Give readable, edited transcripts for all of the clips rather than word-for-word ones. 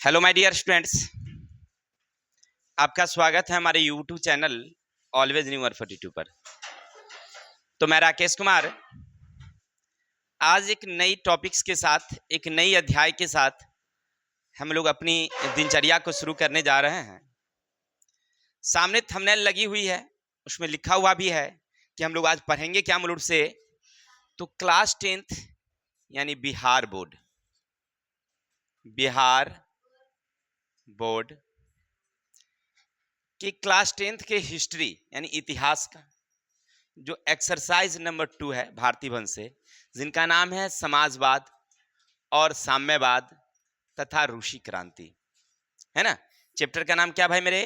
Hello my dear students, आपका स्वागत है हमारे यूट्यूब चैनल ऑलवेज न्यू 42 पर। तो मैं राकेश कुमार आज एक नई टॉपिक्स के साथ, एक नई अध्याय के साथ हम लोग अपनी दिनचर्या को शुरू करने जा रहे हैं। सामने थंबनेल लगी हुई है, उसमें लिखा हुआ भी है कि हम लोग आज पढ़ेंगे क्या मूल रूप से। तो क्लास 10th यानी बिहार बोर्ड की क्लास 10th के हिस्ट्री यानी इतिहास का जो एक्सरसाइज नंबर 2 है भारतीय वंश से, जिनका नाम है समाजवाद और साम्यवाद तथा रूसी क्रांति, है ना। चैप्टर का नाम क्या भाई मेरे?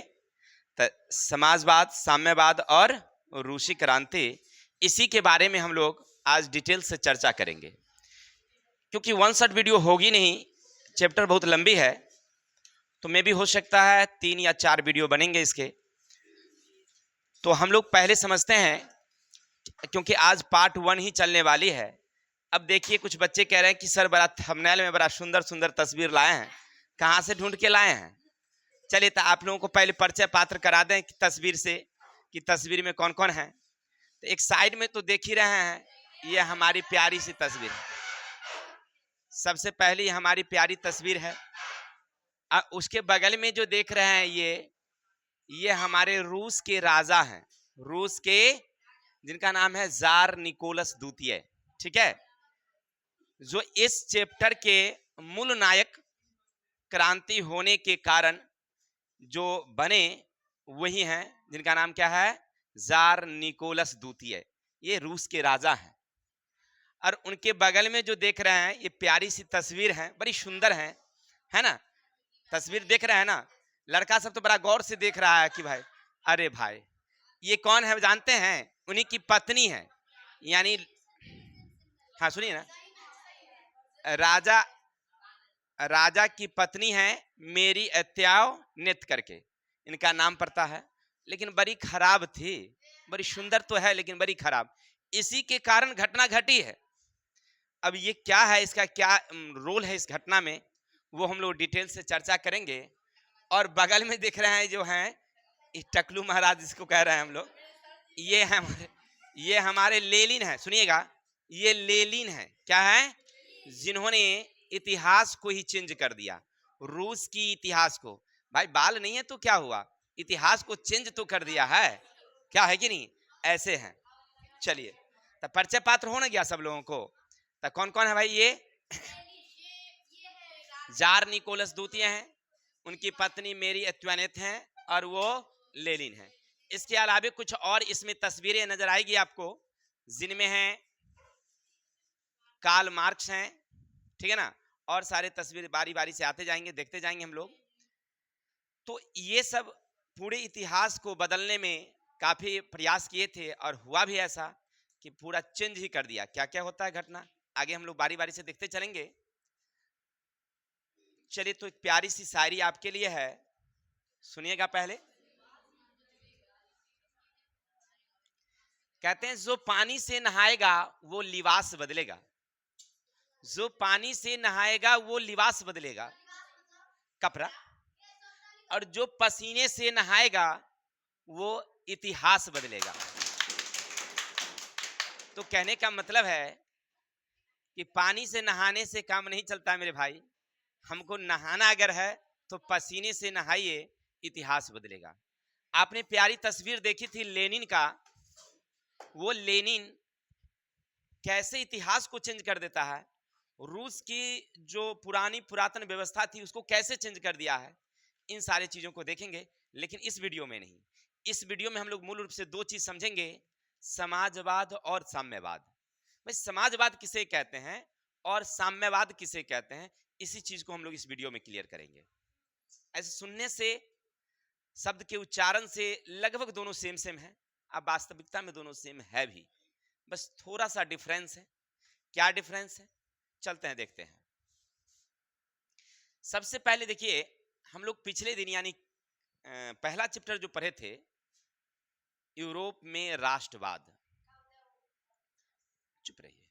समाजवाद, साम्यवाद और रूसी क्रांति। इसी के बारे में हम लोग आज डिटेल से चर्चा करेंगे, क्योंकि वन शॉट वीडियो होगी नहीं, चैप्टर बहुत लंबी है, तो मे भी हो सकता है 3 या 4 वीडियो बनेंगे इसके। तो हम लोग पहले समझते हैं, क्योंकि आज पार्ट 1 ही चलने वाली है। अब देखिए, कुछ बच्चे कह रहे हैं कि सर बड़ा थंबनेल में बड़ा सुंदर सुंदर तस्वीर लाए हैं, कहाँ से ढूंढ के लाए हैं? चलिए तो आप लोगों को पहले परिचय पात्र करा दें कि तस्वीर से, कि तस्वीर में कौन कौन है। तो एक साइड में तो देख ही रहे हैं, ये हमारी प्यारी सी तस्वीर है। सबसे पहली हमारी प्यारी तस्वीर है। उसके बगल में जो देख रहे हैं, ये हमारे रूस के राजा हैं, रूस के, जिनका नाम है जार निकोलस द्वितीय, ठीक है, जो इस चैप्टर के मूल नायक, क्रांति होने के कारण जो बने वही हैं, जिनका नाम क्या है? जार निकोलस द्वितीय। ये रूस के राजा हैं। और उनके बगल में जो देख रहे हैं, ये प्यारी सी तस्वीर है, बड़ी सुंदर है ना। तस्वीर देख रहे हैं ना, लड़का सब तो बड़ा गौर से देख रहा है कि भाई, अरे भाई ये कौन है जानते हैं? उन्हीं की पत्नी है, यानी, हाँ सुनिए ना, राजा राजा की पत्नी है मेरी अत्याव नित करके इनका नाम पड़ता है। लेकिन बड़ी खराब थी, बड़ी सुंदर तो है लेकिन बड़ी खराब, इसी के कारण घटना घटी है। अब ये क्या है, इसका क्या रोल है इस घटना में, वो हम लोग डिटेल से चर्चा करेंगे। और बगल में दिख रहे हैं जो हैं टकलू महाराज, जिसको कह रहे हैं हम लोग, ये हमारे लेनिन है। सुनिएगा, ये लेनिन है, क्या है? जिन्होंने इतिहास को ही चेंज कर दिया, रूस की इतिहास को। भाई बाल नहीं है तो क्या हुआ, इतिहास को चेंज तो कर दिया है, क्या है कि नहीं? ऐसे हैं। चलिए, तो परिचय पात्र हो ना गया सब लोगों को। तो कौन कौन है भाई? ये जार निकोलस द्वितीय हैं, उनकी पत्नी मेरी एंटोइनेट हैं, और वो लेनिन है। इसके अलावा कुछ और इसमें तस्वीरें नजर आएगी आपको, जिनमें हैं कार्ल मार्क्स हैं, ठीक है ना, और सारे तस्वीर बारी बारी से आते जाएंगे, देखते जाएंगे हम लोग। तो ये सब पूरे इतिहास को बदलने में काफी प्रयास किए थे, और हुआ भी ऐसा कि पूरा चेंज ही कर दिया। क्या क्या होता है घटना, आगे हम लोग बारी बारी से देखते चलेंगे। चलिए, तो एक प्यारी सी शायरी आपके लिए है, सुनिएगा पहले। कहते हैं, जो पानी से नहाएगा वो लिबास बदलेगा, जो पानी से नहाएगा वो लिबास बदलेगा, कपड़ा। और जो पसीने से नहाएगा वो इतिहास बदलेगा। तो कहने का मतलब है कि पानी से नहाने से काम नहीं चलता मेरे भाई, हमको नहाना अगर है तो पसीने से नहाइए, इतिहास बदलेगा। आपने प्यारी तस्वीर देखी थी लेनिन का, वो लेनिन कैसे इतिहास को चेंज कर देता है, रूस की जो पुरानी पुरातन व्यवस्था थी उसको कैसे चेंज कर दिया है। इन सारी चीजों को देखेंगे, लेकिन इस वीडियो में नहीं। इस वीडियो में हम लोग मूल रूप से 2 चीज समझेंगे, समाजवाद और साम्यवाद। भाई समाजवाद किसे कहते हैं और साम्यवाद किसे कहते हैं, इसी चीज को हम लोग इस वीडियो में क्लियर करेंगे। ऐसे सुनने से, शब्द के उच्चारण से लगभग दोनों सेम सेम है, अब वास्तविकता में दोनों सेम है भी, बस थोड़ा सा डिफरेंस है। क्या डिफरेंस है, चलते हैं देखते हैं। सबसे पहले देखिए, हम लोग पिछले दिन यानी पहला चैप्टर जो पढ़े थे, यूरोप में राष्ट्रवाद। चुप रहिए,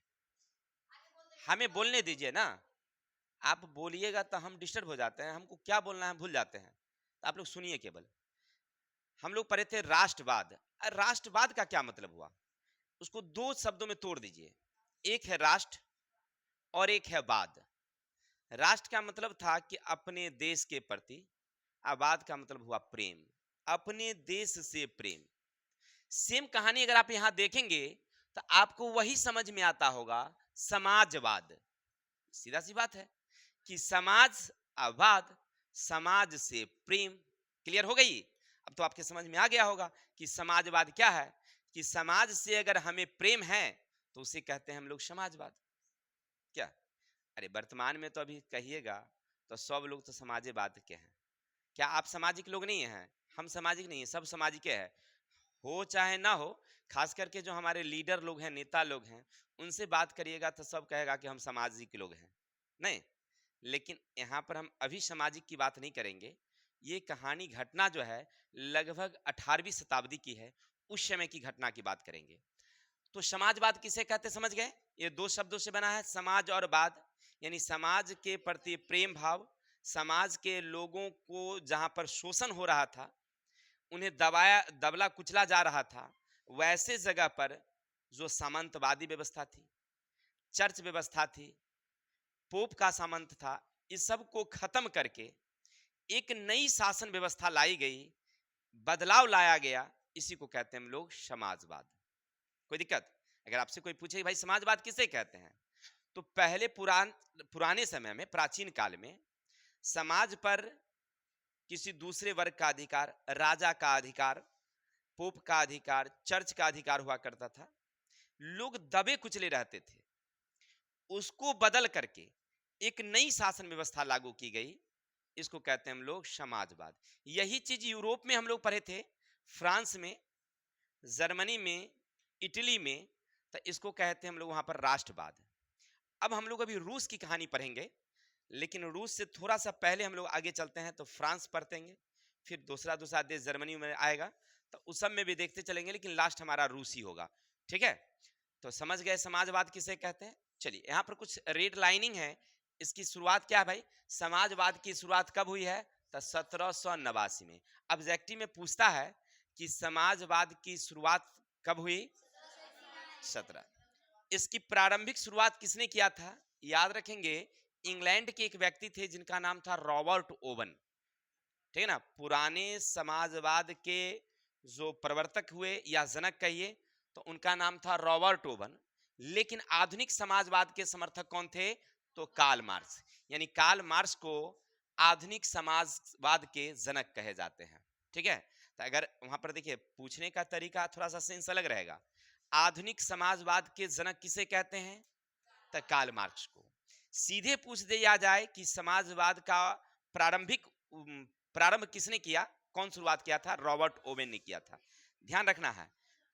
हमें बोलने दीजिए ना, आप बोलिएगा तो हम डिस्टर्ब हो जाते हैं, हमको क्या बोलना है भूल जाते हैं। तो आप लोग सुनिए केवल। हम लोग पढ़े थे राष्ट्रवाद। राष्ट्रवाद का क्या मतलब हुआ, उसको दो शब्दों में तोड़ दीजिए। एक है राष्ट्र और एक है वाद। राष्ट्र का मतलब था कि अपने देश के प्रति, आबाद का मतलब हुआ प्रेम, अपने देश से प्रेम। सेम कहानी अगर आप यहां देखेंगे तो आपको वही समझ में आता होगा, समाजवाद। सीधा सी बात है कि समाज आबाद, समाज से प्रेम। क्लियर हो गई? अब तो आपके समझ में आ गया होगा कि समाजवाद क्या है, कि समाज से अगर हमें प्रेम है तो उसे कहते हैं हम लोग समाजवाद। क्या? अरे वर्तमान में तो अभी कहिएगा तो सब लोग तो समाजवाद के हैं। क्या आप सामाजिक लोग नहीं हैं? हम सामाजिक नहीं है, सब सामाजिक है। हो चाहे ना हो, खास करके जो हमारे लीडर लोग हैं, नेता लोग हैं, उनसे बात करिएगा तो सब कहेगा कि हम सामाजिक लोग हैं। नहीं, लेकिन यहाँ पर हम अभी सामाजिक की बात नहीं करेंगे। ये कहानी घटना जो है लगभग 18वीं शताब्दी की है, उस समय की घटना की बात करेंगे। तो समाजवाद किसे कहते समझ गए? ये दो शब्दों से बना है, समाज और वाद। यानी समाज के प्रति प्रेम भाव, समाज के लोगों को जहां पर शोषण हो रहा था, उन्हें दबाया दबला कुचला जा रहा था, वैसे जगह पर जो सामंतवादी व्यवस्था थी, चर्च व्यवस्था थी, पोप का सामंत था, इस सब को खत्म करके एक नई शासन व्यवस्था लाई गई, बदलाव लाया गया। इसी को कहते हैं हम लोग समाजवाद। कोई दिक्कत? अगर आपसे कोई पूछे भाई समाजवाद किसे कहते हैं, तो पहले पुराने समय में, प्राचीन काल में, समाज पर किसी दूसरे वर्ग का अधिकार, राजा का अधिकार, पोप का अधिकार, चर्च का अधिकार हुआ करता था। लोग दबे कुचले रहते थे, उसको बदल करके एक नई शासन व्यवस्था लागू की गई। इसको कहते हैं हम लोग समाजवाद। यही चीज यूरोप में हम लोग पढ़े थे, फ्रांस में, जर्मनी में, इटली में। तो इसको कहते हैं हम लोग वहां पर राष्ट्रवाद। अब हम लोग अभी रूस की कहानी पढ़ेंगे, लेकिन रूस से थोड़ा सा पहले हम लोग आगे चलते हैं तो फ्रांस पढ़तेंगे, फिर दूसरा दूसरा देश जर्मनी में आएगा, तो उस सब में भी देखते चलेंगे, लेकिन लास्ट हमारा रूस ही होगा। ठीक है? तो समझ गए समाजवाद किसे कहते हैं। चलिए, यहाँ पर कुछ रेड लाइनिंग है। इसकी शुरुआत क्या है भाई? समाजवाद की शुरुआत कब हुई है? तो 1789 में। ऑब्जेक्टिव में पूछता है कि समाजवाद की शुरुआत कब हुई? 17। इसकी प्रारंभिक शुरुआत किसने किया था? याद रखेंगे, इंग्लैंड के एक व्यक्ति थे जिनका नाम था रॉबर्ट ओवन। ठीक है ना? पुराने समाजवाद के जो प्रवर्तक हुए या जनक कहिए, तो उनका नाम था रॉबर्ट ओवन। लेकिन आधुनिक समाजवाद के समर्थक कौन थे? तो कार्ल मार्क्स। यानी कार्ल मार्क्स को आधुनिक समाजवाद के जनक कहे जाते हैं। ठीक है? तो अगर वहां पर देखिए, पूछने का तरीका थोड़ा सा सेंस अलग रहेगा। आधुनिक समाजवाद के जनक किसे कहते हैं? तो कार्ल मार्क्स को। सीधे पूछ दिया जाए कि समाजवाद का प्रारंभिक प्रारंभ किसने किया, कौन शुरुआत किया था? रॉबर्ट ओवन ने किया था। ध्यान रखना है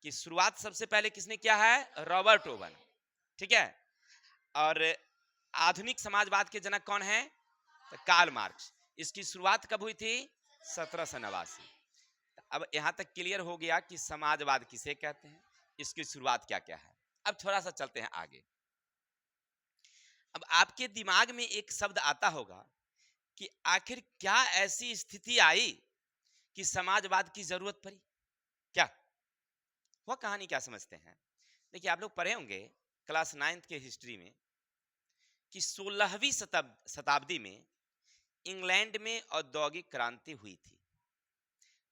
कि शुरुआत सबसे पहले किसने किया है? Robert oven. ठीक है? और आधुनिक समाजवाद के जनक कौन है? तो कार्ल मार्क्स। इसकी शुरुआत कब हुई थी? 1789। अब यहां तक क्लियर हो गया कि समाजवाद किसे कहते हैं, इसकी शुरुआत क्या क्या है। अब थोड़ा सा चलते हैं आगे। अब आपके दिमाग में एक शब्द आता होगा कि आखिर क्या ऐसी स्थिति आई कि समाजवाद की जरूरत पड़ी। क्या वह कहानी क्या समझते हैं? देखिए, आप लोग पढ़े होंगे क्लास 9th के हिस्ट्री में कि 16वीं शताब्दी में इंग्लैंड में औद्योगिक क्रांति हुई थी।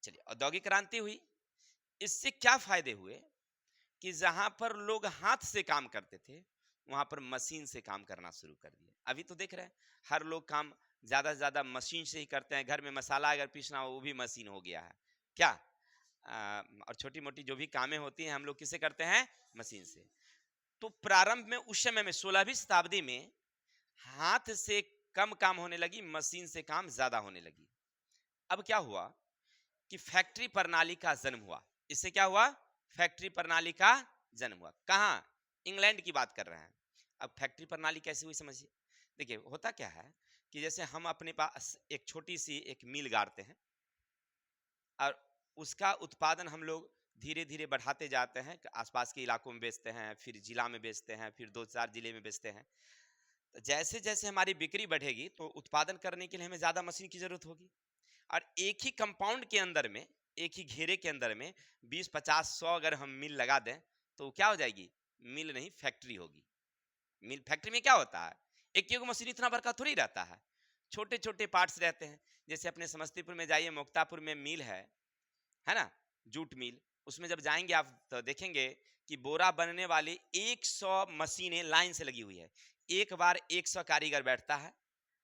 चलिए, औद्योगिक क्रांति हुई, इससे क्या फायदे हुए कि जहां पर लोग हाथ से काम करते थे, वहां पर मशीन से काम करना शुरू कर दिया। अभी तो देख रहे हैं हर लोग काम ज्यादा से ज्यादा मशीन से ही करते हैं। घर में मसाला अगर पीसना हो, वो भी मशीन हो गया है। क्या? और छोटी मोटी जो भी कामें होती हैं, हम लोग किसे करते हैं? मशीन से। तो प्रारंभ में, उस समय में, 16वीं शताब्दी में हाथ से कम काम होने लगी, मशीन से काम ज्यादा होने लगी। अब क्या हुआ कि फैक्ट्री प्रणाली का जन्म हुआ। इससे क्या हुआ? फैक्ट्री प्रणाली का जन्म हुआ। कहां? इंग्लैंड की बात कर रहे हैं। अब फैक्ट्री प्रणाली कैसे हुई समझिए। देखिए, होता क्या है कि जैसे हम अपने पास एक छोटी सी एक मिल गाड़ते हैं और उसका उत्पादन हम लोग धीरे धीरे बढ़ाते जाते हैं, आसपास के इलाकों में बेचते हैं, फिर जिला में बेचते हैं, फिर 2-4 जिले में बेचते हैं। तो जैसे जैसे हमारी बिक्री बढ़ेगी तो उत्पादन करने के लिए हमें ज्यादा मशीन की जरूरत होगी। और एक ही कंपाउंड के अंदर में, एक ही घेरे के अंदर में 20, 50, 100 अगर हम मिल लगा दें तो क्या हो जाएगी? मिल नहीं, फैक्ट्री होगी। मिल फैक्ट्री में क्या होता है? एक एक मशीन इतना बड़का थोड़ी रहता है, छोटे छोटे पार्ट्स रहते हैं। जैसे अपने समस्तीपुर में जाइए, मुक्तापुर में मिल है ना, जूट मिल। उसमें जब जाएंगे आप तो देखेंगे कि बोरा बनने वाली 100 मशीनें लाइन से लगी हुई है। एक बार 100 कारीगर बैठता है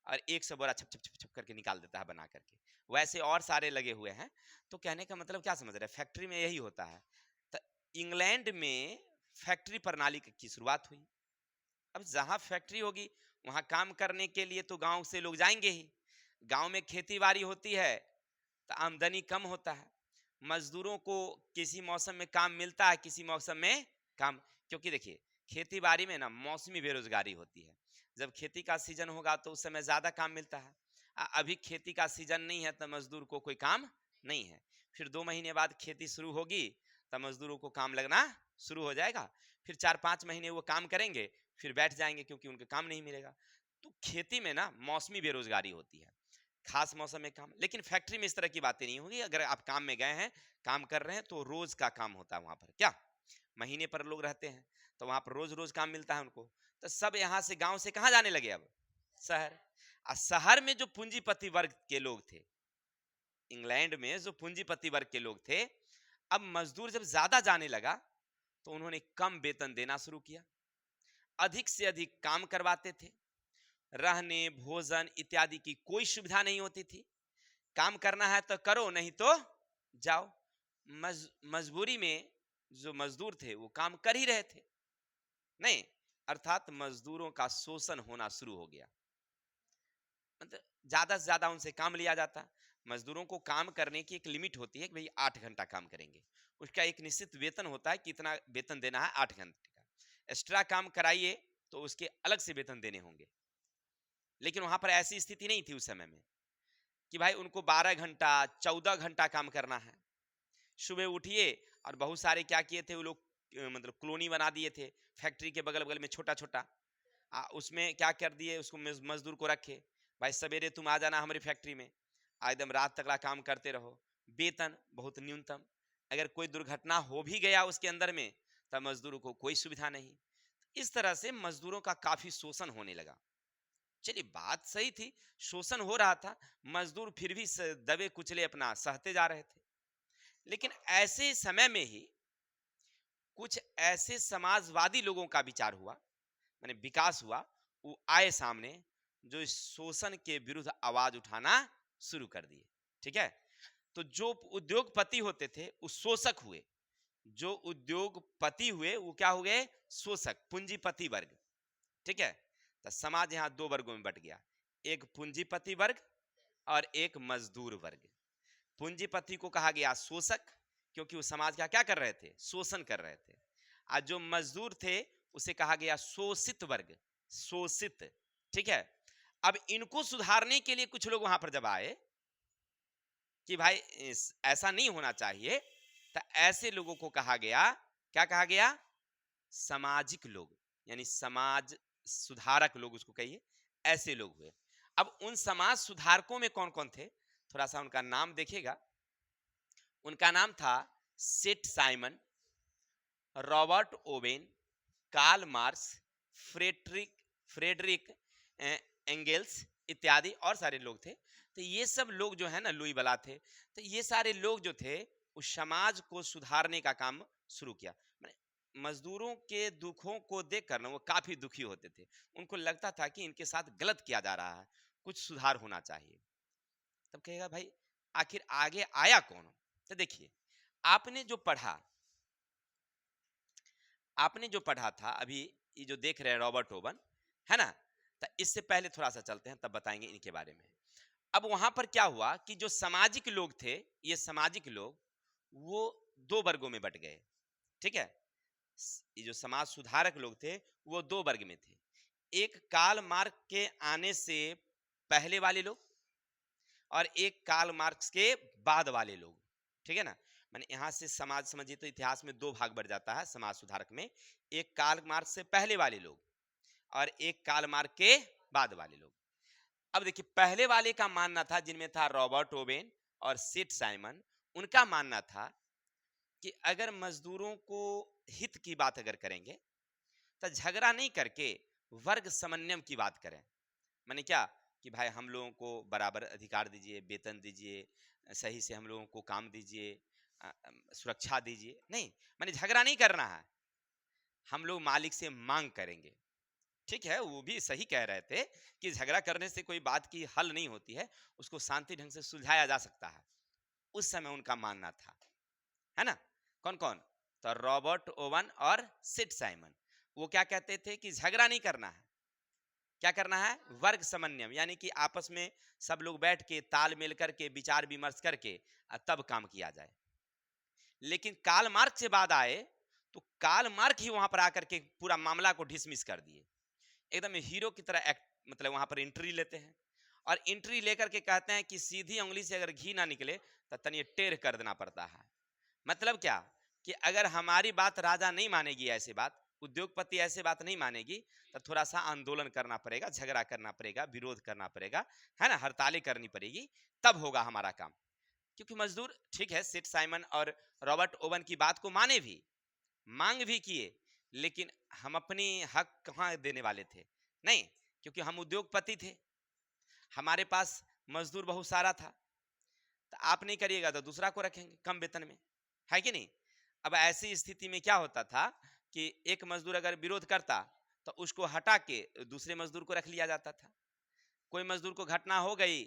और 100 बोरा छप छप छप छप करके निकाल देता है बना करके। वैसे और सारे लगे हुए हैं। तो कहने का मतलब क्या समझ रहे हैं? फैक्ट्री में यही होता है। तो इंग्लैंड में फैक्ट्री प्रणाली की शुरुआत हुई। अब जहां फैक्ट्री होगी वहां काम करने के लिए तो गांव से लोग जाएंगे ही। गांव में खेती बाड़ी होती है तो आमदनी कम होता है। मजदूरों को किसी मौसम में काम मिलता है, किसी मौसम में काम, क्योंकि देखिए खेती बाड़ी में ना मौसमी बेरोजगारी होती है। जब खेती का सीजन होगा तो उस समय ज्यादा काम मिलता है। अभी खेती का सीजन नहीं है तो मजदूर को कोई काम नहीं है। फिर 2 महीने बाद खेती शुरू होगी तब मजदूरों को काम लगना शुरू हो जाएगा। फिर 4, 5 महीने वो काम करेंगे, फिर बैठ जाएंगे क्योंकि उनके काम नहीं मिलेगा। तो खेती में ना मौसमी बेरोजगारी होती है, खास मौसम में काम। लेकिन फैक्ट्री में इस तरह की बातें नहीं होगी। अगर आप काम में गए हैं, काम कर रहे हैं, तो रोज का काम होता है वहां पर। क्या महीने पर लोग रहते हैं तो वहां पर रोज रोज काम मिलता है उनको। तो सब यहाँ से गांव से कहाँ जाने लगे? अब शहर। और शहर में जो पूंजीपति वर्ग के लोग थे, इंग्लैंड में जो पूंजीपति वर्ग के लोग थे, अब मजदूर जब ज्यादा जाने लगा तो उन्होंने कम वेतन देना शुरू किया, अधिक से अधिक काम करवाते थे। रहने, भोजन इत्यादि की कोई सुविधा नहीं होती थी। काम करना है तो करो, नहीं तो जाओ। मजबूरी में जो मजदूर थे वो काम कर ही रहे थे। नहीं, अर्थात मजदूरों का शोषण होना शुरू हो गया। मतलब ज्यादा से ज्यादा उनसे काम लिया जाता। मजदूरों को काम करने की एक लिमिट होती है कि भाई 8 घंटा काम करेंगे, उसका एक निश्चित वेतन होता है कि इतना वेतन देना है 8 घंटे का। एक्स्ट्रा काम कराइए तो उसके अलग से वेतन देने होंगे। लेकिन वहां पर ऐसी स्थिति नहीं थी उस समय में कि भाई उनको 12 घंटा 14 घंटा काम करना है। सुबह उठिए और बहुत सारे क्या किए थे वो लोग, मतलब कॉलोनी बना दिए थे फैक्ट्री के बगल बगल में, छोटा छोटा। उसमें क्या कर दिए, उसको मजदूर को रखे, भाई सवेरे तुम आ जाना हमारी फैक्ट्री में, एकदम रात तक काम करते रहो, वेतन बहुत न्यूनतम। अगर कोई दुर्घटना हो भी गया उसके अंदर में तब मजदूरों को कोई सुविधा नहीं। इस तरह से मजदूरों का काफी शोषण होने लगा। चलिए बात सही थी, शोषण हो रहा था, मजदूर फिर भी दबे कुचले अपना सहते जा रहे थे। लेकिन ऐसे समय में ही कुछ ऐसे समाजवादी लोगों का विचार हुआ, माने विकास हुआ, वो आए सामने, जो इस शोषण के विरुद्ध आवाज उठाना शुरू कर दिए। ठीक है, तो जो उद्योगपति होते थे वो शोषक हुए, जो उद्योगपति हुए वो क्या हो गए? शोषक, पूंजीपति वर्ग। ठीक है, तो समाज यहां 2 वर्गों में बट गया, एक पूंजीपति वर्ग और एक मजदूर वर्ग। पूंजीपति को कहा गया शोषक, क्योंकि वो समाज का क्या कर रहे थे? शोषण कर रहे थे। और जो मजदूर थे उसे कहा गया शोषित वर्ग, शोषित। ठीक है, अब इनको सुधारने के लिए कुछ लोग वहां पर जब आए कि भाई ऐसा नहीं होना चाहिए, तो ऐसे लोगों को कहा गया, क्या कहा गया? सामाजिक लोग, यानी समाज सुधारक लोग उसको कहिए, ऐसे लोग हुए। अब उन समाज सुधारकों में कौन कौन थे, थोड़ा सा उनका नाम देखिएगा। उनका नाम था Saint Simon, Robert Owen, Karl Marx, Friedrich Friedrich Engels इत्यादि और सारे लोग थे। तो ये सब लोग जो है ना, लुई बला थे। तो ये सारे लोग जो थे उस समाज को सुधारने का काम शुरू किया। मजदूरों के दुखों को देखकर ना वो काफी दुखी होते थे। उनको लगता था कि इनके साथ गलत किया जा रहा है, कुछ सुधार होना चाहिए। तब कहेगा भाई आखिर आगे आया कौन? तो देखिए, आपने जो पढ़ा आपने जो पढ़ा था अभी, ये जो देख रहे हैं रॉबर्ट ओवन, है ना, तो इससे पहले थोड़ा सा चलते हैं, तब बताएंगे इनके बारे में। अब वहां पर क्या हुआ कि जो सामाजिक लोग थे, ये सामाजिक लोग वो 2 वर्गों में बट गए। ठीक है, ये जो समाज सुधारक लोग थे वो 2 वर्ग में थे। एक कार्ल मार्क्स के आने से पहले वाले लोग और एक कार्ल मार्क्स के बाद वाले लोग। ठीक है ना, माने यहां से समाज समझिए तो इतिहास में 2 भाग बढ़ जाता है समाज सुधारक में। एक कार्ल मार्क्स से पहले वाले लोग और एक कार्ल मार्क्स के बाद वाले लोग। अब देखिए पहले वाले का मानना था, जिनमें था रॉबर्ट ओवेन और सिड साइमन, उनका मानना था कि अगर मजदूरों को हित की बात अगर करेंगे तो झगड़ा नहीं करके वर्ग समन्वय की बात करें। माने क्या कि भाई हम लोगों को बराबर अधिकार दीजिए, वेतन दीजिए, सही से हम लोगों को काम दीजिए, सुरक्षा दीजिए, नहीं माने झगड़ा नहीं करना है, हम लोग मालिक से मांग करेंगे। ठीक है, वो भी सही कह रहे थे कि झगड़ा करने से कोई बात की हल नहीं होती है, उसको शांति ढंग से सुलझाया जा सकता है। उस समय उनका मानना था, है ना। कौन कौन? तो रॉबर्ट ओवन और सिड साइमन। वो क्या कहते थे कि झगड़ा नहीं करना है, क्या करना है, वर्ग समन्वय, यानी कि आपस में सब लोग बैठ के तालमेल करके विचार विमर्श करके तब काम किया जाए। लेकिन कार्ल मार्क्स से बाद आए तो कार्ल मार्क्स ही वहां पर आकर के पूरा मामला को डिसमिस कर दिए, एकदम हीरो की तरह एक्ट, मतलब वहां पर एंट्री लेते हैं और एंट्री लेकर के कहते हैं कि सीधी उंगली से अगर घी ना निकले तो तनिए टेढ़ कर देना पड़ता है। मतलब क्या कि अगर हमारी बात राजा नहीं मानेगी, ऐसी बात उद्योगपति ऐसे बात नहीं मानेगी, तो थोड़ा सा आंदोलन करना पड़ेगा, झगड़ा करना पड़ेगा, विरोध करना पड़ेगा, है ना, हड़तालें करनी पड़ेगी, तब होगा हमारा काम। क्योंकि मजदूर, ठीक है, सिड साइमन और रॉबर्ट ओवन की बात को माने भी, मांग भी किए, लेकिन हम अपनी हक कहाँ देने वाले थे? नहीं, क्योंकि हम उद्योगपति थे, हमारे पास मजदूर बहुत सारा था, तो आप नहीं करिएगा तो दूसरा को रखेंगे कम वेतन में, है कि नहीं। अब ऐसी स्थिति में क्या होता था कि एक मजदूर अगर विरोध करता तो उसको हटा के दूसरे मजदूर को रख लिया जाता था। कोई मजदूर को घटना हो गई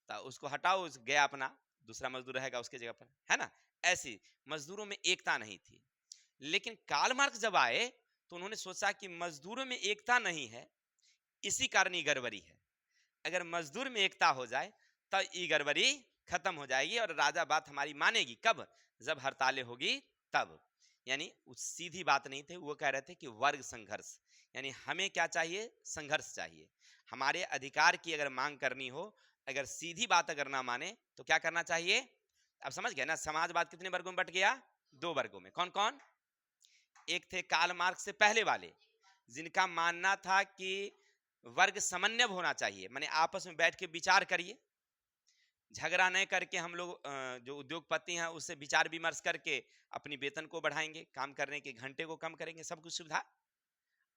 तो उसको हटाओ, उस गया अपना, दूसरा मजदूर रहेगा उसके जगह पर, है ना। ऐसी मजदूरों में एकता नहीं थी। लेकिन कार्ल मार्क्स जब आए तो उन्होंने सोचा कि मजदूरों में एकता नहीं है, इसी कारण ये गड़बड़ी है। अगर मजदूर में एकता हो जाए तो ये गड़बड़ी खत्म हो जाएगी और राजा बात हमारी मानेगी। कब? जब हड़तालें होगी तब। यानी उस सीधी बात नहीं थे, वो कह रहे थे कि वर्ग संघर्ष, यानी हमें क्या चाहिए, संघर्ष चाहिए। हमारे अधिकार की अगर मांग करनी हो, अगर सीधी बात अगर ना माने तो क्या करना चाहिए। अब समझ गए ना, समाजवाद कितने वर्गों में बट गया? 2 वर्गों में। कौन कौन? एक थे कार्ल मार्क्स से पहले वाले, जिनका मानना था कि वर्ग समन्वय होना चाहिए, माने आपस में बैठ के विचार करिए, झगड़ा नहीं करके हम लोग जो उद्योगपति हैं उससे विचार विमर्श करके अपनी वेतन को बढ़ाएंगे, काम करने के घंटे को कम करेंगे, सब कुछ सुविधा।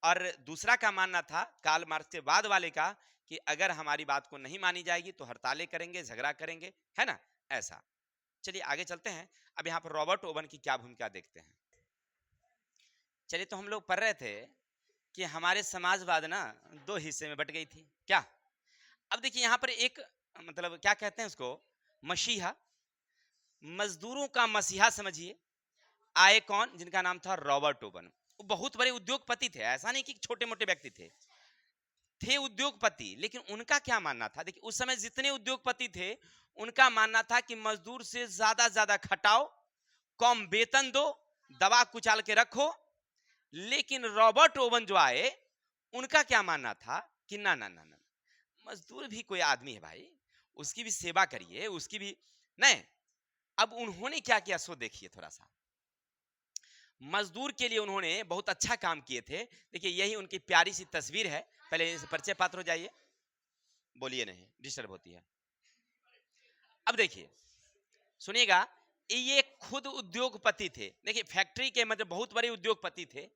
और दूसरा का मानना था कार्ल मार्क्स के बाद वाले का कि अगर हमारी बात को नहीं मानी जाएगी तो हड़तालें करेंगे, झगड़ा करेंगे, है ना, ऐसा। चलिए आगे चलते हैं। अब यहाँ पर रॉबर्ट ओवन की क्या भूमिका देखते हैं। चलिए, तो हम लोग पढ़ रहे थे कि हमारे समाजवाद ना 2 हिस्से में बट गई थी, क्या। अब देखिए यहाँ पर एक, मतलब क्या कहते हैं उसको, मसीहा, मजदूरों का मसीहा समझिए, आए कौन? जिनका नाम था रॉबर्ट ओवन। वो बहुत बड़े उद्योगपति थे, ऐसा नहीं कि छोटे मोटे व्यक्ति थे उद्योगपति। लेकिन उनका क्या मानना था, देखिए उस समय जितने उद्योगपति थे उनका मानना था कि मजदूर से ज्यादा खटाओ, कम वेतन दो, दबा कुचाल के रखो। लेकिन रॉबर्ट ओवन जो आए, उनका क्या मानना था कि ना ना ना ना, मजदूर भी कोई आदमी है भाई, उसकी भी सेवा करिए, उसकी भी नहीं। अब उन्होंने क्या किया सो देखिए थोड़ा सा। मजदूर के लिए उन्होंने बहुत अच्छा काम किए थे। देखिए यही उनकी प्यारी सी तस्वीर है। पहले इनसे परिचय पात्र हो जाइए, बोलिए, नहीं डिस्टर्ब होती है। अब देखिए, सुनिएगा, ये खुद उद्योगपति थे। देखिए फैक्ट्री के मतलब बहुत बड़े उद्योगपति थे।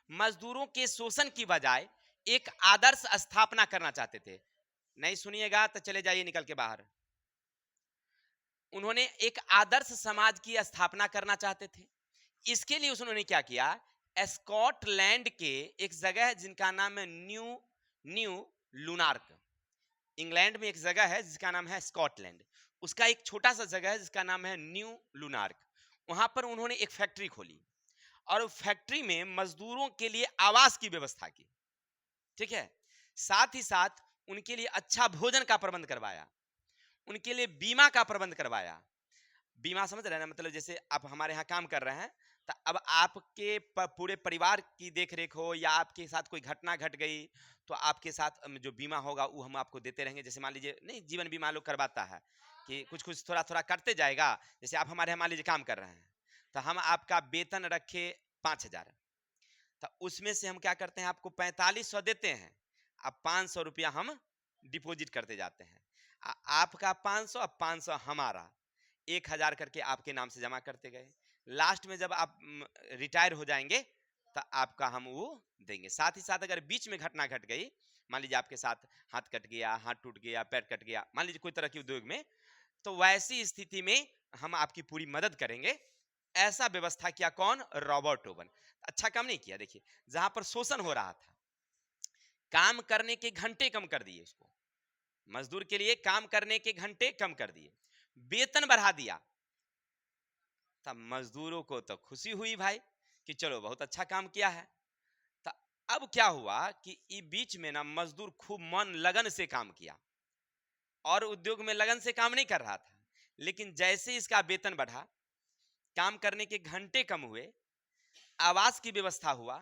मजदूरों के शोषण की बजाय एक आदर्श स्थापना करना चाहते थे। नहीं सुनिएगा तो चले जाइए निकल के बाहर। उन्होंने एक आदर्श समाज की स्थापना करना चाहते थे। इसके लिए उन्होंने क्या किया, स्कॉटलैंड के एक जगह है जिनका नाम है न्यू न्यू लुनार्क। इंग्लैंड में एक जगह है जिसका नाम है स्कॉटलैंड, उसका एक छोटा सा जगह है जिसका नाम है न्यू लुनार्क। वहां पर उन्होंने एक फैक्ट्री खोली और फैक्ट्री में मजदूरों के लिए आवास की व्यवस्था की। ठीक है, साथ ही साथ उनके लिए अच्छा भोजन का प्रबंध करवाया, उनके लिए बीमा का प्रबंध करवाया। बीमा समझ रहे हैं ना, मतलब जैसे आप हमारे यहाँ काम कर रहे हैं तो अब आपके पूरे परिवार की देख रेख हो या आपके साथ कोई घटना घट गई तो आपके साथ जो बीमा होगा वो हम आपको देते रहेंगे। जैसे मान लीजिए, नहीं जीवन बीमा लोग करवाता है कि कुछ कुछ थोड़ा थोड़ा करते जाएगा। जैसे आप हमारे यहाँ मान लीजिए काम कर रहे हैं तो हम आपका वेतन रखे 5,000, तो उसमें से हम क्या करते हैं, आपको 4500 देते हैं, अब 500 रुपया हम डिपॉजिट करते जाते हैं। आपका 500, अब 500 हमारा, 1000 करके आपके नाम से जमा करते गए। लास्ट में जब आप रिटायर हो जाएंगे तो आपका हम वो देंगे। साथ ही साथ अगर बीच में घटना घट गई, मान लीजिए आपके साथ हाथ कट गया, हाथ टूट गया, पैर कट गया, मान लीजिए कोई तरह के उद्योग में, तो वैसी स्थिति में हम आपकी पूरी मदद करेंगे। ऐसा व्यवस्था किया कौन? Robert oven. अच्छा काम नहीं किया। देखिए, जहां पर शोषण हो रहा था, काम करने के घंटे कम कर दिए उसको, मजदूर के लिए काम करने के घंटे कम कर दिए, वेतन बढ़ा दिया, तब मजदूरों को तो खुशी हुई भाई कि चलो बहुत अच्छा काम किया है। तो अब क्या हुआ कि बीच में ना मजदूर खूब मन लगन से काम किया और उद्योग में लगन से काम नहीं कर रहा था, लेकिन जैसे इसका वेतन बढ़ा, काम करने के घंटे कम हुए, आवास की व्यवस्था हुआ,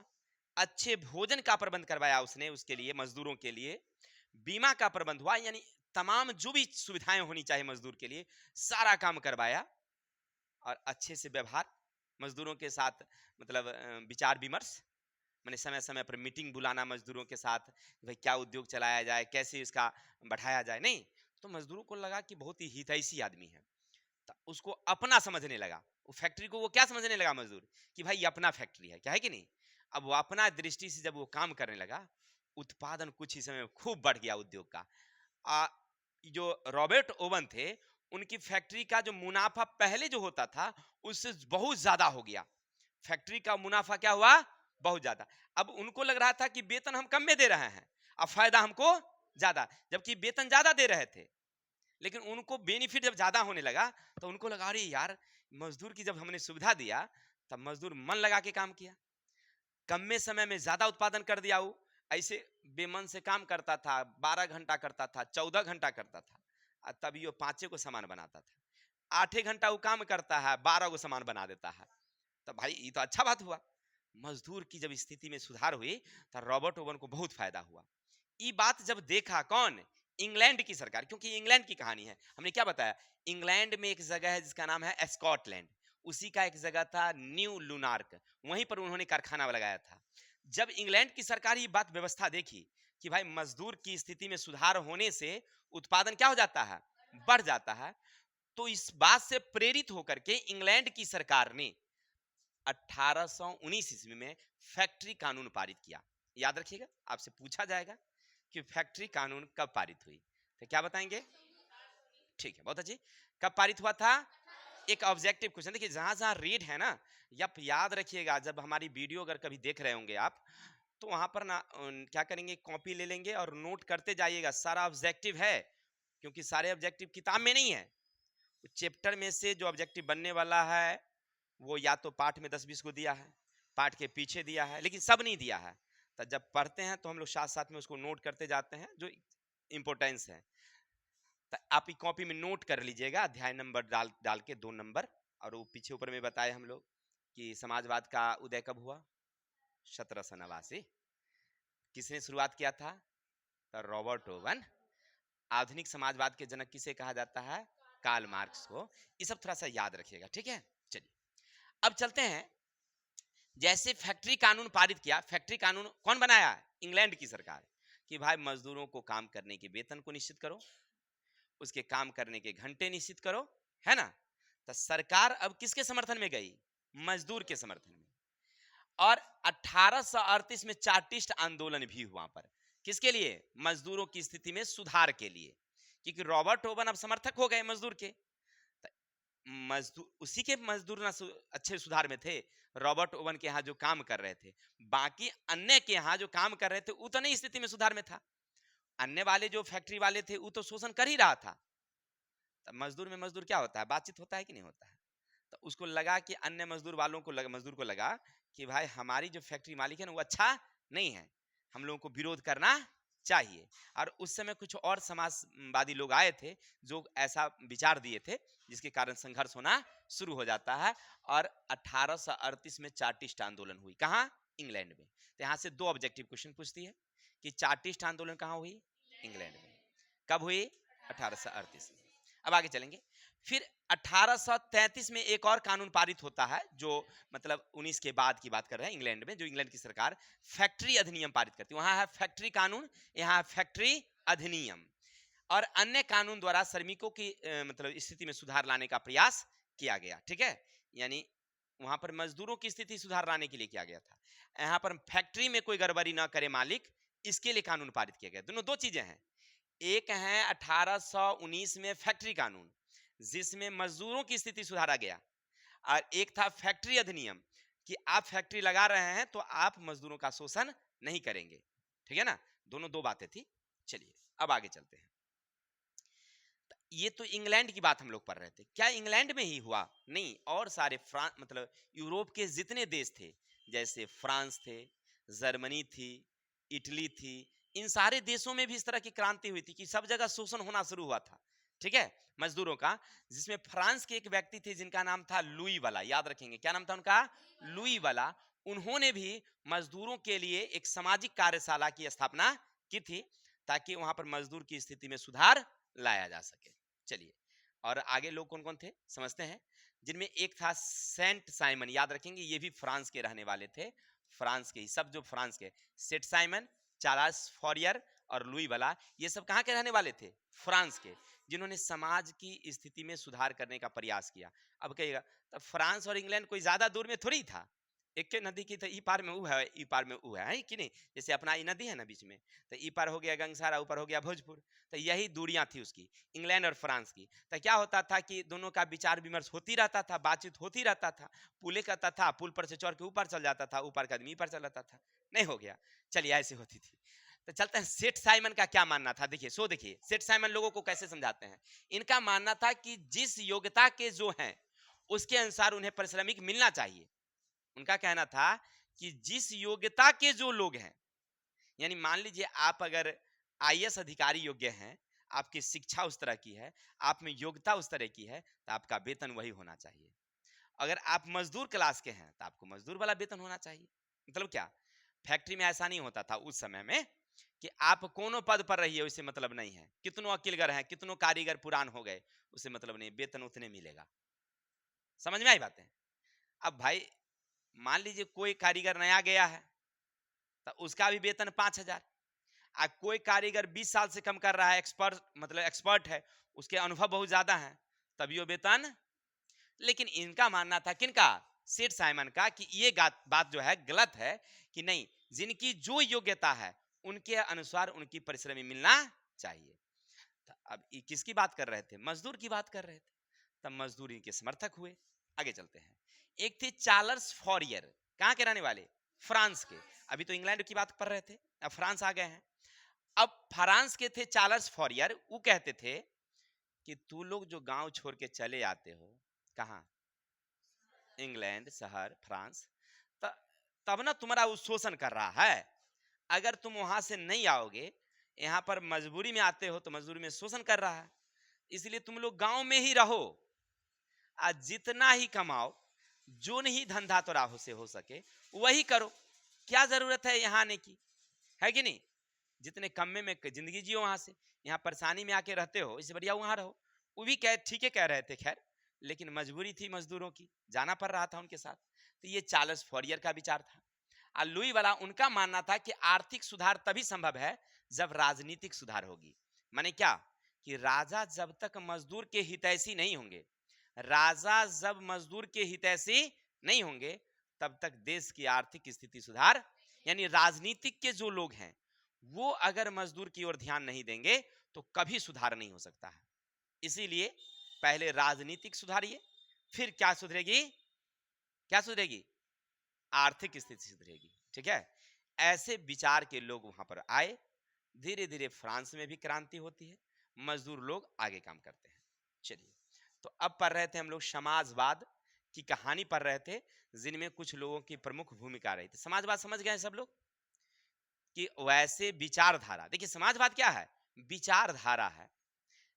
अच्छे भोजन का प्रबंध करवाया उसने उसके लिए, मजदूरों के लिए बीमा का प्रबंध हुआ, यानी तमाम जो भी सुविधाएं होनी चाहिए मजदूर के लिए सारा काम करवाया, और अच्छे से व्यवहार मजदूरों के साथ, मतलब विचार विमर्श, मैंने समय समय पर मीटिंग बुलाना मजदूरों के साथ, भाई क्या उद्योग चलाया जाए, कैसे इसका बढ़ाया जाए। नहीं तो मजदूरों को लगा कि बहुत ही हितैषी आदमी है, तो उसको अपना समझने लगा। वो फैक्ट्री को वो क्या समझने लगा मजदूर, कि भाई ये अपना फैक्ट्री है, क्या है कि नहीं। अब वो अपना दृष्टि से जब वो काम करने लगा, उत्पादन कुछ ही समय में खूब बढ़ गया उद्योग का। आ, जो रॉबर्ट ओवन थे, उनकी फैक्ट्री का जो मुनाफा पहले जो होता था उससे बहुत ज्यादा हो गया। फैक्ट्री का मुनाफा क्या हुआ? बहुत ज्यादा। अब उनको लग रहा था कि वेतन हम कम में दे रहे हैं, अब फायदा हमको ज्यादा, जबकि वेतन ज्यादा दे रहे थे, लेकिन उनको बेनिफिट जब ज्यादा होने लगा तो उनको लगा अरे यार, मजदूर की जब हमने सुविधा दिया तब मजदूर मन लगा के काम किया, कम में समय में ज्यादा उत्पादन कर दिया। वो ऐसे बेमन से काम करता था, 12 घंटा करता था, 14 घंटा करता था, और तभी वो 5 को सामान बनाता था। 8 घंटा वो काम करता है, 12 को सामान बना देता है। तो भाई ये तो अच्छा बात हुआ। मजदूर की जब स्थिति में सुधार हुई तो रॉबर्ट ओवन को बहुत फायदा हुआ। ये बात जब देखा कौन? इंग्लैंड की सरकार, क्योंकि इंग्लैंड की कहानी है, हमने क्या बताया, इंग्लैंड में एक जगह है जिसका नाम है स्कॉटलैंड, उसी का एक जगह था न्यू लुनार्क, वहीं पर उन्होंने कारखाना लगाया था। जब इंग्लैंड की सरकार ये बात व्यवस्था देखी कि भाई मजदूर की स्थिति में सुधार होने से उत्पादन क्या हो जाता है? बढ़ जाता है, तो इस बात से प्रेरित होकर के इंग्लैंड की सरकार ने 1819 ईस्वी में फैक्ट्री कानून पारित किया। याद रखिएगा, आपसे पूछा जाएगा कि फैक्ट्री कानून कब पारित हुई, तो क्या बताएंगे? ठीक है, बहुत अच्छी। कब पारित हुआ था? एक ऑब्जेक्टिव क्वेश्चन। देखिए, जहां जहां रीड है ना, आप याद रखिएगा, जब हमारी वीडियो अगर कभी देख रहे होंगे आप, तो वहां पर ना क्या करेंगे, कॉपी ले लेंगे और नोट करते जाइएगा, सारा ऑब्जेक्टिव है, क्योंकि सारे ऑब्जेक्टिव किताब में नहीं है। चैप्टर में से जो ऑब्जेक्टिव बनने वाला है वो या तो पाठ में 10-20 को दिया है, पाठ के पीछे दिया है, लेकिन सब नहीं दिया है। तो जब पढ़ते हैं तो हम लोग साथ साथ में उसको नोट करते जाते हैं जो इंपॉर्टेंस है। तो आप ही कॉपी में नोट कर लीजिएगा, अध्याय नंबर डाल डाल के 2 नंबर, और वो पीछे ऊपर में बताए हम लोग कि समाजवाद का उदय कब हुआ? 1789। किसने शुरुआत किया था? तो रॉबर्ट ओवन। आधुनिक समाजवाद के जनक किसे कहा जाता है? कार्ल मार्क्स को। ये सब थोड़ा सा याद रखिएगा, ठीक है। चलिए अब चलते हैं। जैसे फैक्ट्री कानून पारित किया, फैक्ट्री कानून कौन बनाया? इंग्लैंड की सरकार। कि भाई मजदूरों को काम करने के वेतन को निश्चित करो, उसके काम करने के घंटे निश्चित करो, है ना। तो सरकार अब किसके समर्थन में गई? मजदूर के समर्थन में। और 1838 में चार्टिस्ट आंदोलन भी हुआ पर, किसके लिए? मजदूरों की स्थिति में सुधार के लिए, क्योंकि रॉबर्ट ओवन अब समर्थक हो गए मजदूर के। मजदूर उसी के मजदूर ना अच्छे सुधार में थे, रॉबर्ट ओवन के यहाँ जो काम कर रहे थे, बाकी अन्य के यहाँ जो काम कर रहे थे वो तो नहीं स्थिति में सुधार में था। अन्य वाले जो फैक्ट्री वाले थे वो तो शोषण कर ही रहा था। तब मजदूर में मजदूर क्या होता है, बातचीत होता है कि नहीं होता है। तो उसको लगा कि अन्य मजदूर वालों को मजदूर को लगा कि भाई हमारी जो फैक्ट्री मालिक है ना वो अच्छा नहीं है, हम लोगों को विरोध करना चाहिए। और उस समय कुछ और समाजवादी लोग आए थे जो ऐसा विचार दिए थे, जिसके कारण संघर्ष होना शुरू हो जाता है। और 1838 में चार्टिस्ट आंदोलन हुई। कहाँ? इंग्लैंड में। तो यहाँ से 2 ऑब्जेक्टिव क्वेश्चन पूछती है कि चार्टिस्ट आंदोलन कहाँ हुई? इंग्लैंड में। कब हुई? 1838 में। अब आगे चलेंगे। फिर 1833 में एक और कानून पारित होता है, जो मतलब 19 के बाद की बात कर रहे हैं, इंग्लैंड में, जो इंग्लैंड की सरकार फैक्ट्री अधिनियम पारित करती है। वहां है फैक्ट्री कानून, यहाँ है फैक्ट्री अधिनियम। और अन्य कानून द्वारा श्रमिकों की मतलब स्थिति में सुधार लाने का प्रयास किया गया। ठीक है, यानी वहां पर मजदूरों की स्थिति सुधार लाने के लिए किया गया था। यहाँ पर फैक्ट्री में कोई गड़बड़ी ना करे मालिक, इसके लिए कानून पारित किया गया। दोनों दो चीजें हैं। एक है 1819 में फैक्ट्री कानून, जिसमें मजदूरों की स्थिति सुधारा गया, और एक था फैक्ट्री अधिनियम कि आप फैक्ट्री लगा रहे हैं तो आप मजदूरों का शोषण नहीं करेंगे। ठीक है ना, दोनों दो बातें थी। चलिए अब आगे चलते हैं। ये तो इंग्लैंड की बात हम लोग पढ़ रहे थे। क्या इंग्लैंड में ही हुआ? नहीं, और सारे मतलब यूरोप के जितने देश थे, जैसे फ्रांस थे, जर्मनी थी, इटली थी, इन सारे देशों में भी इस तरह की क्रांति हुई थी कि सब जगह शोषण होना शुरू हुआ था। ठीक है, मजदूरों का। जिसमें फ्रांस के एक व्यक्ति थे जिनका नाम था लुई वाला, याद रखेंगे क्या नाम था उनका? लुई वाला। उन्होंने भी मजदूरों के लिए एक सामाजिक कार्यशाला की स्थापना की थी, ताकि वहां पर मजदूर की स्थिति में सुधार लाया जा सके। चलिए, और आगे लोग कौन कौन थे समझते हैं। जिनमें एक था सेंट साइमन, याद रखेंगे ये भी फ्रांस के रहने वाले थे, फ्रांस के ही सब, जो फ्रांस के। सेंट साइमन, चार्ल्स फॉरियर और लुई वाला, ये सब कहाँ के रहने वाले थे? फ्रांस के, जिन्होंने समाज की स्थिति में सुधार करने का प्रयास किया। अब कहिएगा, तब फ्रांस और इंग्लैंड कोई ज्यादा दूर में थोड़ी था, एक के नदी की तो ई पार में ऊ है, ई पार में ऊ है कि नहीं? जैसे अपना ई नदी है ना बीच में, तो ई पार हो गया गंगसारा, ऊपर हो गया भोजपुर, तो यही दूरियां थी उसकी, इंग्लैंड और फ्रांस की। तो क्या होता था कि दोनों का विचार विमर्श होती रहता था, बातचीत होती रहता था। पुल कहता था, पुल पर से चढ़ के ऊपर चल जाता था, ऊपर का आदमी पर चल जाता था, नहीं हो गया। चलिए, ऐसे होती थी। तो चलते हैं, सेठ साइमन का क्या मानना था। देखिए, देखिए सेठ साइमन लोगों को कैसे समझाते हैं। इनका मानना था कि जिस योग्यता के जो हैं उसके अनुसार उन्हें पारिश्रमिक मिलना चाहिए। उनका कहना था कि जिस योग्यता के जो लोग हैं, यानी मान लीजिए आप अगर आईएएस अधिकारी योग्य हैं, आपकी शिक्षा उस तरह की है, आप में योग्यता उस तरह की है, तो आपका वेतन वही होना चाहिए। अगर आप मजदूर क्लास के हैं तो आपको मजदूर वाला वेतन होना चाहिए। मतलब क्या, फैक्ट्री में ऐसा नहीं होता था उस समय में कि आप कोनो पद पर रहिए, उससे मतलब नहीं है। कितनों अकिलगर हैं, कितनों कारीगर पुरान हो गए, उससे मतलब नहीं, वेतन उतने मिलेगा। समझ में आई बातें? अब भाई मान लीजिए कोई कारीगर नया गया है, तो उसका भी वेतन 5,000। कोई कारीगर 20 साल से कम कर रहा है, एक्सपर्ट मतलब एक्सपर्ट है, उसके अनुभव बहुत ज्यादा है, तभी वो वेतन। लेकिन इनका मानना था, किनका? सेठ साइमन का, कि ये बात जो है गलत है, कि नहीं, जिनकी जो योग्यता है उनके अनुसार उनकी परिश्रमी मिलना चाहिए। तो अब ये किसकी बात कर रहे थे? मजदूर की बात कर रहे थे। तब मजदूरी के समर्थक हुए। आगे चलते हैं। एक थे चार्ल्स फॉरियर, कहाँ के रहने वाले? फ्रांस के। अभी तो इंग्लैंड की बात कर रहे थे, अब फ्रांस आ गए हैं। अब फ्रांस के थे चार्ल्स फॉरियर, वो कहते थे कि तू लोग जो गांव छोड़ के चले आते हो, कहाँ? इंग्लैंड शहर फ्रांस, तब ना तुम्हारा वो शोषण कर रहा है। अगर तुम वहां से नहीं आओगे, यहाँ पर मजबूरी में आते हो, तो मजबूरी में शोषण कर रहा है। इसलिए तुम लोग गांव में ही रहो, आज जितना ही कमाओ, जो नहीं धंधा तो राह से हो सके वही करो। क्या जरूरत है यहाँ आने की, है कि नहीं? जितने कम में जिंदगी जियो वहां से, यहाँ परेशानी में आके रहते हो, इससे बढ़िया वहां रहो। वो भी कह ठीक है कह रहे थे, खैर, लेकिन मजबूरी थी मजदूरों की, जाना पड़ रहा था उनके साथ। तो ये चार्ल्स फॉरियर का विचार था। और लुई वाला, उनका मानना था कि आर्थिक सुधार तभी संभव है जब राजनीतिक सुधार होगी। माने क्या, कि राजा जब तक मजदूर के हितैषी नहीं होंगे, राजा जब मजदूर के हितैषी नहीं होंगे, तब तक देश की आर्थिक स्थिति सुधार, यानी राजनीतिक के जो लोग हैं वो अगर मजदूर की ओर ध्यान नहीं देंगे तो कभी सुधार नहीं हो सकता है। इसीलिए पहले राजनीतिक सुधारिए, फिर क्या सुधरेगी? क्या सुधरेगी? आर्थिक स्थिति सुधरेगी। ठीक है, ऐसे विचार के लोग वहां पर आए। धीरे धीरे फ्रांस में भी क्रांति होती है, मजदूर लोग आगे काम करते हैं। चलिए, तो अब पढ़ रहे थे हम लोग समाजवाद की कहानी पढ़ रहे थे, जिनमें कुछ लोगों की प्रमुख भूमिका रही थी। समाजवाद समझ गए सब लोग कि वैसे विचारधारा, देखिए समाजवाद क्या है? विचारधारा है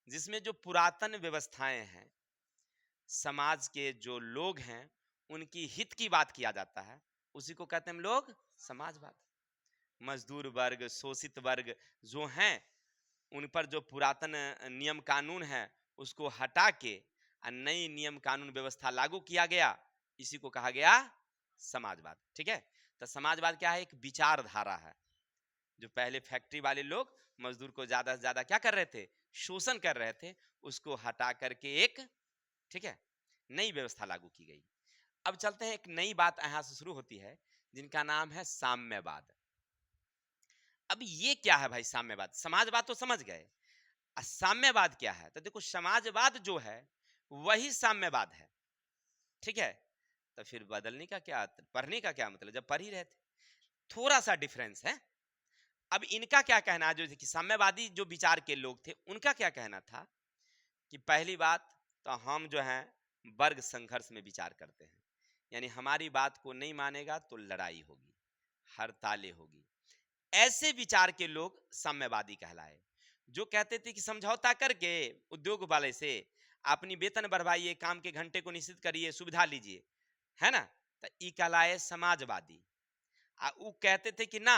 जिसमें जो पुरातन व्यवस्थाएं हैं, समाज के जो लोग हैं उनकी हित की बात किया जाता है, उसी को कहते हैं हम लोग समाजवाद। मजदूर वर्ग, शोषित वर्ग जो हैं, उन पर जो पुरातन नियम कानून है उसको हटा के और नई नियम कानून व्यवस्था लागू किया गया, इसी को कहा गया समाजवाद। ठीक है, तो समाजवाद क्या है? एक विचारधारा है। जो पहले फैक्ट्री वाले लोग मजदूर को ज्यादा से ज्यादा क्या कर रहे थे? शोषण कर रहे थे, उसको हटा करके एक, ठीक है, नई व्यवस्था लागू की गई। अब चलते हैं, एक नई बात यहां से शुरू होती है जिनका नाम है साम्यवाद। अब ये क्या है भाई साम्यवाद? समाजवाद तो समझ गए, साम्यवाद क्या है? तो देखो, समाजवाद जो है वही साम्यवाद है। ठीक है, तो फिर बदलने का क्या, पढ़ने का क्या मतलब, जब पढ़ ही रहे थे। थोड़ा सा डिफरेंस है। अब इनका क्या कहना है, जो कि साम्यवादी जो विचार के लोग थे, उनका क्या कहना था कि पहली बात तो हम जो है वर्ग संघर्ष में विचार करते हैं, यानी हमारी बात को नहीं मानेगा तो लड़ाई होगी, हड़तालें होगी। ऐसे विचार के लोग साम्यवादी कहलाए। जो कहते थे कि समझौता करके उद्योग वाले से अपनी वेतन बढ़वाइए, काम के घंटे को निश्चित करिए, सुविधा लीजिए, है ना, तो ई कहलाए समाजवादी। वो कहते थे कि ना,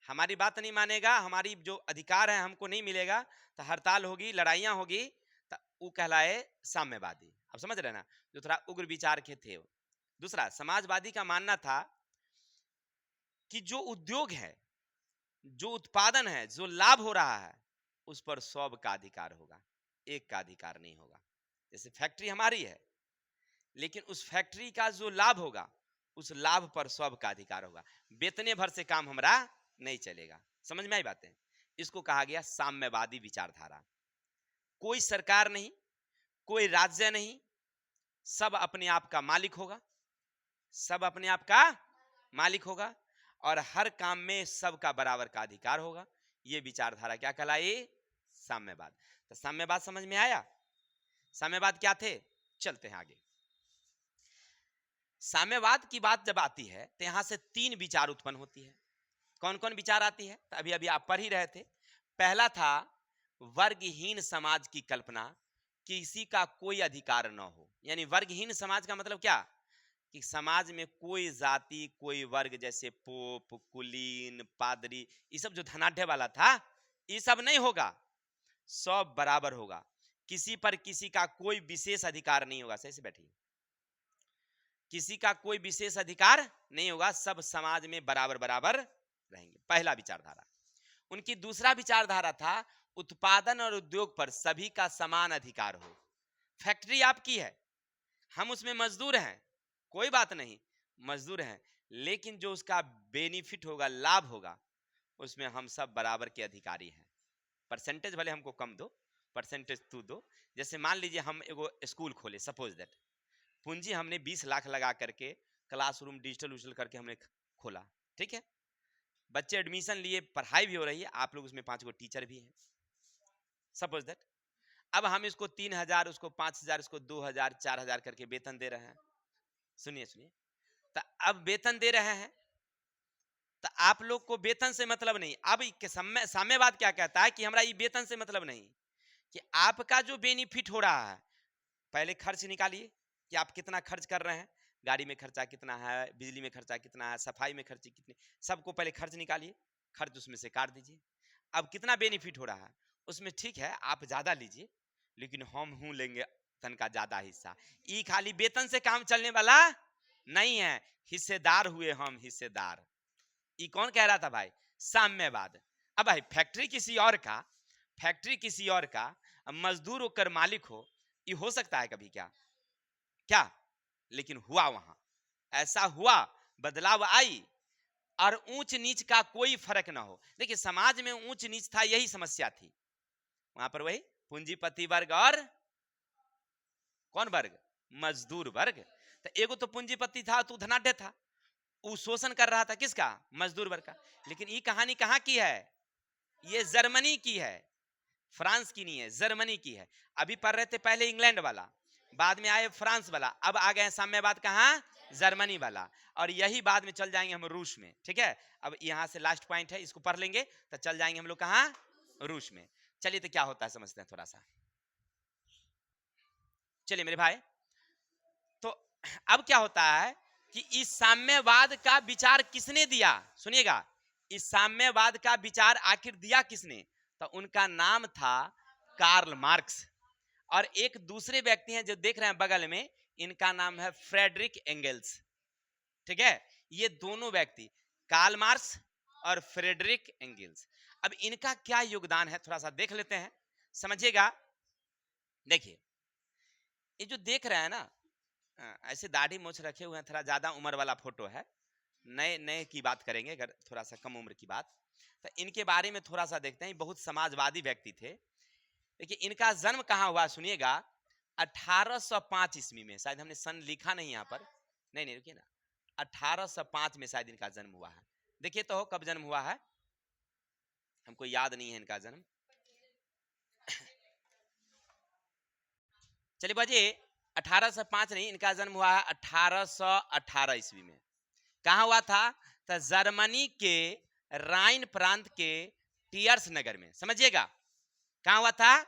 हमारी बात नहीं मानेगा, हमारी जो अधिकार है हमको नहीं मिलेगा, तो हड़ताल होगी, लड़ाइयां होगी, तो वो कहलाए साम्यवादी। अब समझ रहे ना, जो थोड़ा उग्र विचार के थे। दूसरा, समाजवादी का मानना था कि जो उद्योग है, जो उत्पादन है, जो लाभ हो रहा है, उस पर सब का अधिकार होगा, एक का अधिकार नहीं होगा। जैसे फैक्ट्री हमारी है, लेकिन उस फैक्ट्री का जो लाभ होगा, उस लाभ पर सब का अधिकार होगा, वेतने भर से काम हमारा नहीं चलेगा। समझ में आई बातें? इसको कहा गया साम्यवादी विचारधारा। कोई सरकार नहीं, कोई राज्य नहीं, सब अपने आप का मालिक होगा, सब अपने आप का मालिक होगा, और हर काम में सबका बराबर का अधिकार होगा। ये विचारधारा क्या कहलाई? साम्यवाद। तो साम्यवाद समझ में आया? साम्यवाद क्या थे? चलते हैं आगे। साम्यवाद की बात जब आती है तो यहां से तीन विचार उत्पन्न होती है। कौन कौन विचार आती है? तो अभी अभी आप पढ़ ही रहे थे। पहला था वर्गहीन समाज की कल्पना, किसी का कोई अधिकार न हो। यानी वर्गहीन समाज का मतलब क्या? कि समाज में कोई जाति, कोई वर्ग, जैसे पोप, कुलीन, पादरी, ये सब जो धनाढ़ वाला था, ये सब नहीं होगा, सब बराबर होगा। किसी पर किसी का कोई विशेष अधिकार नहीं होगा। सही से बैठिए। किसी का कोई विशेष अधिकार नहीं होगा, सब समाज में बराबर बराबर रहेंगे। पहला विचारधारा। उनकी दूसरा विचारधारा था उत्पादन और उद्योग पर सभी का समान अधिकार हो। फैक्ट्री आपकी है, हम उसमें मजदूर हैं, कोई बात नहीं, मजदूर हैं, लेकिन जो उसका बेनिफिट होगा, लाभ होगा, उसमें हम सब बराबर के अधिकारी हैं। परसेंटेज भले हमको कम दो, परसेंटेज तू दो। जैसे मान लीजिए हम एगो स्कूल खोले, सपोज दैट, पूंजी हमने 20 लाख लगा करके, क्लासरूम डिजिटल उजिटल करके हमने खोला, ठीक है, बच्चे एडमिशन लिए, पढ़ाई भी हो रही है, आप लोग उसमें 5 गो टीचर भी हैं, सपोज दैट। अब हम इसको 3,000, उसको 5,000, इसको 2,000, 4,000 करके वेतन दे रहे हैं। सुनिए सुनिए, तो अब वेतन दे रहे हैं, तो आप लोग को वेतन से मतलब नहीं। अब साम्यवाद क्या कहता है कि हमारा ये वेतन से मतलब नहीं, कि आपका जो बेनिफिट हो रहा है, पहले खर्च निकालिए कि आप कितना खर्च कर रहे हैं, गाड़ी में खर्चा कितना है, बिजली में खर्चा कितना है, सफाई में खर्च कितने, सबको पहले खर्च निकालिए, खर्च उसमें से काट दीजिए। अब कितना बेनिफिट हो रहा है उसमें, ठीक है आप ज्यादा लीजिए, लेकिन हम हूं लेंगे तन का ज्यादा हिस्सा। ये खाली वेतन से काम चलने वाला नहीं है, हिस्सेदार हुए हम, हिस्सेदार। ये कौन कह रहा था भाई? साम्यवाद। अब भाई फैक्ट्री किसी और का, फैक्ट्री किसी और का, मजदूर होकर मालिक हो, ये हो सकता है कभी? क्या क्या? लेकिन हुआ, वहां ऐसा हुआ, बदलाव आई, और ऊंच नीच का कोई फर्क ना हो। देखिए समाज में ऊंच नीच था, यही समस्या थी। वहां पर वही पूंजीपति वर्ग और कौन वर्ग? मजदूर वर्ग। तो एगो तो पूंजीपति था, तो धनाढ़ था, वो शोषण कर रहा था किसका? मजदूर वर्ग का। लेकिन ये कहानी कहां की है? ये जर्मनी की है, फ्रांस की नहीं है, जर्मनी की है। अभी पढ़ रहे थे पहले इंग्लैंड वाला, बाद में आए फ्रांस वाला, अब आ गए साम्यवाद कहां? जर्मनी वाला। और यही बाद में चल जाएंगे हम रूस में। ठीक है, अब यहां से लास्ट पॉइंट है, इसको पढ़ लेंगे तो चल जाएंगे हम लोग कहां? रूस में। चलिए, तो क्या होता है समझते हैं थोड़ा सा। चलिए मेरे भाई, तो अब क्या होता है कि इस साम्यवाद का विचार किसने दिया? सुनिएगा, इस साम्यवाद का विचार आखिर दिया किसने? तो उनका नाम था कार्ल मार्क्स। और एक दूसरे व्यक्ति हैं जो देख रहे हैं बगल में, इनका नाम है फ्रेडरिक एंगल्स। ठीक है, ये दोनों व्यक्ति कार्ल मार्क्स और फ्रेडरिक एंगल्स। अब इनका क्या योगदान है थोड़ा सा देख लेते हैं, समझिएगा। देखिए ये जो देख रहे हैं ना, ऐसे दाढ़ी मूछ रखे हुए हैं, थोड़ा ज्यादा उम्र वाला फोटो है। नए नए की बात करेंगे, अगर थोड़ा सा कम उम्र की बात, तो इनके बारे में थोड़ा सा देखते हैं। बहुत समाजवादी व्यक्ति थे। देखिए इनका जन्म कहाँ हुआ सुनिएगा, 1805 ईस्वी में। शायद हमने सन लिखा नहीं यहाँ पर, नहीं नहीं रुकिए ना, 1805 में शायद इनका जन्म हुआ है। देखिए तो कब जन्म हुआ है, हमको याद नहीं है इनका जन्म। चलिए बाजी, 1805 नहीं, इनका जन्म हुआ है 1818 ईस्वी में। कहाँ हुआ था, तो जर्मनी के राइन प्रांत के टियर्स नगर में। समझिएगा कहाँ हुआ था,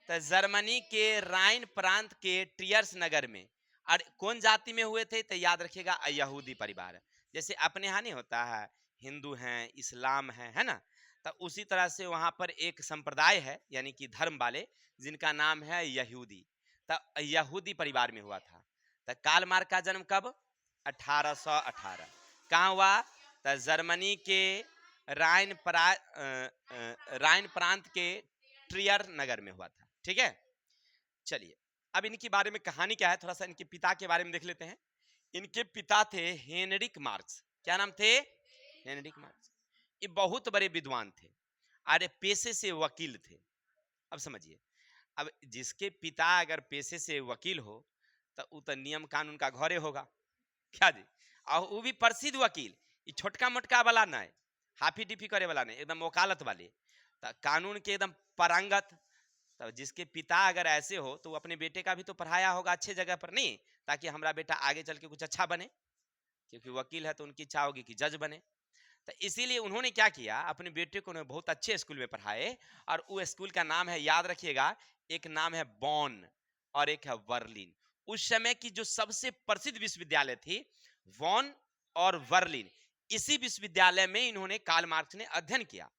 तो जर्मनी के राइन प्रांत के टियर्स नगर में। और कौन जाति में हुए थे, तो याद रखिएगा यहूदी परिवार। जैसे अपने यहाँ नहीं होता है, हिंदू हैं, इस्लाम है ना, तो उसी तरह से वहां पर एक संप्रदाय है, यानी कि धर्म वाले, जिनका नाम है यहूदी। तो यहूदी परिवार में हुआ था। तो कार्ल मार्क्स का जन्म कब, 1818। कहाँ हुआ, तो जर्मनी के राइन प्रांत के ट्रियर नगर में हुआ था। ठीक है, चलिए अब इनके बारे में कहानी क्या है, थोड़ा सा इनके पिता के बारे में देख लेते हैं। इनके पिता थे हेनरिक मार्क्स। क्या नाम थे, हेनरिक मार्क्स। ये बहुत बड़े विद्वान थे, अरे पेशे से वकील थे। अब समझिए, अब जिसके पिता अगर पेशे से वकील हो, तो वो तो नियम कानून का घरे होगा, क्या जी। और वो भी प्रसिद्ध वकील, ये छोटका मोटका वाला नहीं, हाफी डिफी करे वाला नहीं, एकदम वकालत वाले, तो कानून के एकदम पारंगत। तो जिसके पिता अगर ऐसे हो, तो वो अपने बेटे का भी तो पढ़ाया होगा अच्छे जगह पर, नहीं, ताकि हमारा बेटा आगे चल के कुछ अच्छा बने, क्योंकि वकील है तो उनकी इच्छा होगी कि जज बने। तो इसीलिए उन्होंने क्या किया, अपने बेटे को बहुत अच्छे स्कूल में पढ़ाए। और वो स्कूल का नाम है, याद रखिएगा, एक नाम है बॉन और एक है बर्लिन। उस समय की जो सबसे प्रसिद्ध विश्वविद्यालय थी, बॉन और बर्लिन, इसी विश्वविद्यालय में इन्होंने कार्ल मार्क्स ने अध्ययन किया।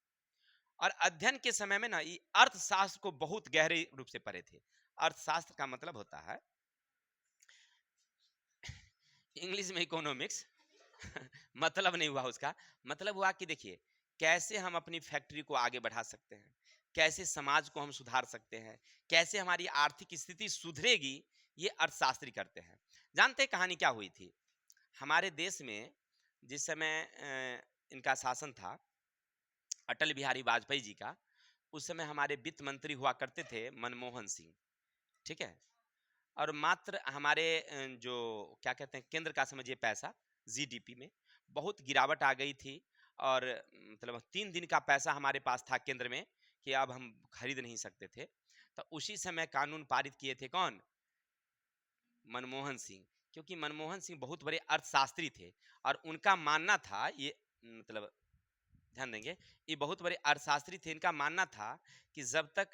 और अध्ययन के समय में ना, ये अर्थशास्त्र को बहुत गहरे रूप से पढ़े थे। अर्थशास्त्र का मतलब होता है इंग्लिश में इकोनॉमिक्स मतलब नहीं हुआ उसका, मतलब हुआ कि देखिए कैसे हम अपनी फैक्ट्री को आगे बढ़ा सकते हैं, कैसे समाज को हम सुधार सकते हैं, कैसे हमारी आर्थिक स्थिति सुधरेगी, ये अर्थशास्त्री करते हैं। जानते हैं कहानी क्या हुई थी हमारे देश में, जिस समय इनका शासन था अटल बिहारी वाजपेयी जी का, उस समय हमारे वित्त मंत्री हुआ करते थे मनमोहन सिंह। ठीक है, और मात्र हमारे जो क्या कहते हैं केंद्र का समझिए पैसा, जीडीपी में बहुत गिरावट आ गई थी। और मतलब 3 दिन का पैसा हमारे पास था केंद्र में, कि अब हम खरीद नहीं सकते थे। तो उसी समय कानून पारित किए थे कौन, मनमोहन सिंह। क्योंकि मनमोहन सिंह बहुत बड़े अर्थशास्त्री थे, और उनका मानना था, ये मतलब ध्यान देंगे, ये बहुत बड़े अर्थशास्त्री थे। इनका मानना था कि जब तक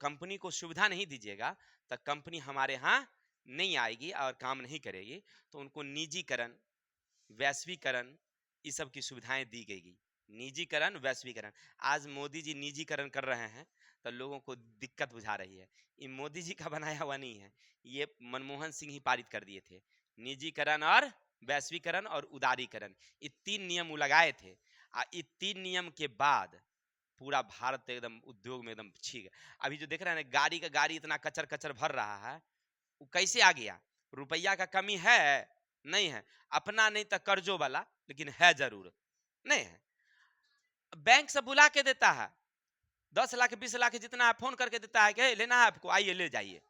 कंपनी को सुविधा नहीं दीजिएगा, तब कंपनी हमारे यहाँ नहीं आएगी और काम नहीं करेगी। तो उनको निजीकरण, वैश्वीकरण, ये सब की सुविधाएं दी गई। निजीकरण, वैश्वीकरण। आज मोदी जी निजीकरण कर रहे हैं, तो लोगों को दिक्कत बुझा रही है। ये मोदी जी का बनाया हुआ नहीं है, ये मनमोहन सिंह ही पारित कर दिए थे। निजीकरण और वैश्वीकरण और उदारीकरण, ये 3 नियम वो लगाए थे। ये 3 नियम के बाद पूरा भारत एकदम उद्योग में एकदम छी गया। अभी जो देख रहे हैं ना, गाड़ी का गाड़ी इतना कचर कचर भर रहा है, वो कैसे आ गया, रुपया का कमी है, नहीं है, अपना नहीं तो कर्जों वाला, लेकिन है जरूर, नहीं है। बैंक से बुला के देता है, 10 लाख 20 लाख जितना फोन करके देता है कि लेना है आपको, आइए ले जाइए।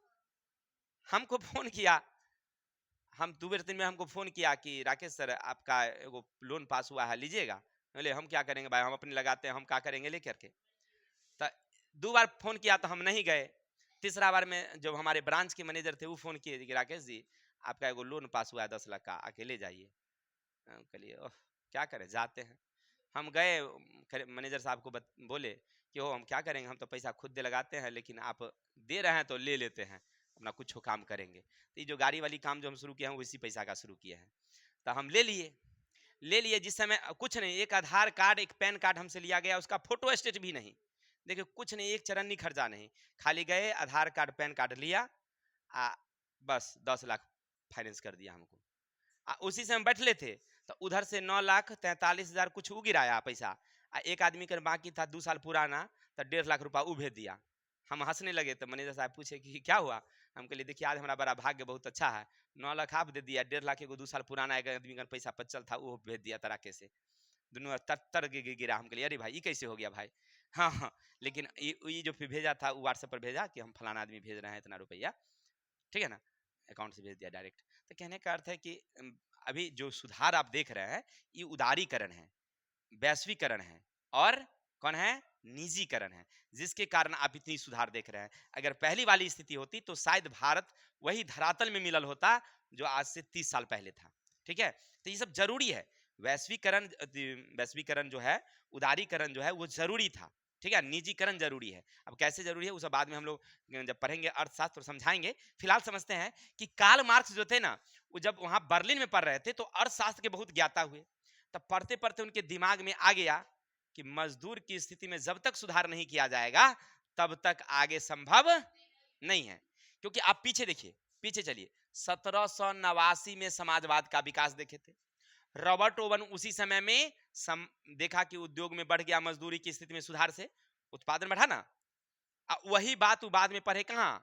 हमको फोन किया, हम 2 दिन में हमको फोन किया कि राकेश सर आपका एगो लोन पास हुआ है, लीजिएगा। बोले हम क्या करेंगे भाई, हम अपने लगाते हैं, हम क्या करेंगे लेकर के। तो 2 बार फोन किया तो हम नहीं गए। तीसरा बार में जब हमारे ब्रांच के मैनेजर थे, वो फोन किए कि राकेश जी आपका एगो लोन पास हुआ है 10 लाख का, आके ले जाइए। हम कहिए ओह क्या करें, जाते हैं। हम गए, मैनेजर साहब को बोले कि हो हम क्या करेंगे, हम तो पैसा खुद दे लगाते हैं, लेकिन आप दे रहे हैं तो ले लेते हैं, अपना कुछ काम करेंगे। तो ये जो गाड़ी वाली काम जो हम शुरू किए हैं, वो इसी पैसा का शुरू किए हैं। तो हम ले लिए जिस समय कुछ नहीं, एक आधार कार्ड एक पैन कार्ड हमसे लिया गया, उसका फोटो स्टेट भी नहीं, देखिए कुछ नहीं, एक चरण नहीं, खर्चा नहीं, खाली गए आधार कार्ड पैन कार्ड लिया, बस 10 लाख फाइनेंस कर दिया हमको। उसी से हम बैठले थे तो उधर से 9,43,000 कुछ उ गिराया पैसा, एक आदमी का बाकी था 2 साल पुराना, तो 1.5 लाख रुपया उ भेज दिया। हम हंसने लगे तो मैनेजर साहब पूछे कि क्या हुआ, हम कहले देखिए आज हमारा बड़ा भाग्य बहुत अच्छा है, 9 लाख आप दे दिया, 1.5 लाख को 2 साल पुराना एक आदमी का पैसा पचल था वो भेज दिया तराके से, दोनों तर गिरा। हम कहलिए अरे भाई ये कैसे हो गया भाई। हाँ हाँ, लेकिन ये जो भेजा था वो व्हाट्सएप पर भेजा कि हम फलाना आदमी भेज रहे हैं इतना रुपया, ठीक है ना, अकाउंट से भेज दिया डायरेक्ट। तो कहने का अर्थ है कि अभी जो सुधार आप देख रहे हैं ये उदारीकरण है, वैश्वीकरण है, और कौन है, निजीकरण है, जिसके कारण आप इतनी सुधार देख रहे हैं। अगर पहली वाली स्थिति होती तो शायद भारत वही धरातल में मिलल होता जो आज से 30 साल पहले था। ठीक है, तो ये सब जरूरी है। वैश्वीकरण वैश्वीकरण जो है, उदारीकरण जो है वो जरूरी था। ठीक है, निजीकरण जरूरी है। अब कैसे जरूरी है उस बाद में हम लोग जब पढ़ेंगे अर्थशास्त्र समझाएंगे। फिलहाल समझते हैं कि कार्ल मार्क्स जो थे ना, वो जब वहां बर्लिन में पढ़ रहे थे तो अर्थशास्त्र के बहुत ज्ञाता हुए। तब पढ़ते पढ़ते उनके दिमाग में आ गया कि मजदूर की स्थिति में जब तक सुधार नहीं किया जाएगा तब तक आगे संभव नहीं है। क्योंकि आप पीछे देखिए, पीछे चलिए, 1789 में समाजवाद का विकास देखे थे। रॉबर्ट ओवन उसी समय में देखा कि उद्योग में बढ़ गया, मजदूरी की स्थिति में सुधार से उत्पादन बढ़ा ना। वही बात वो बाद में पढ़े कहां,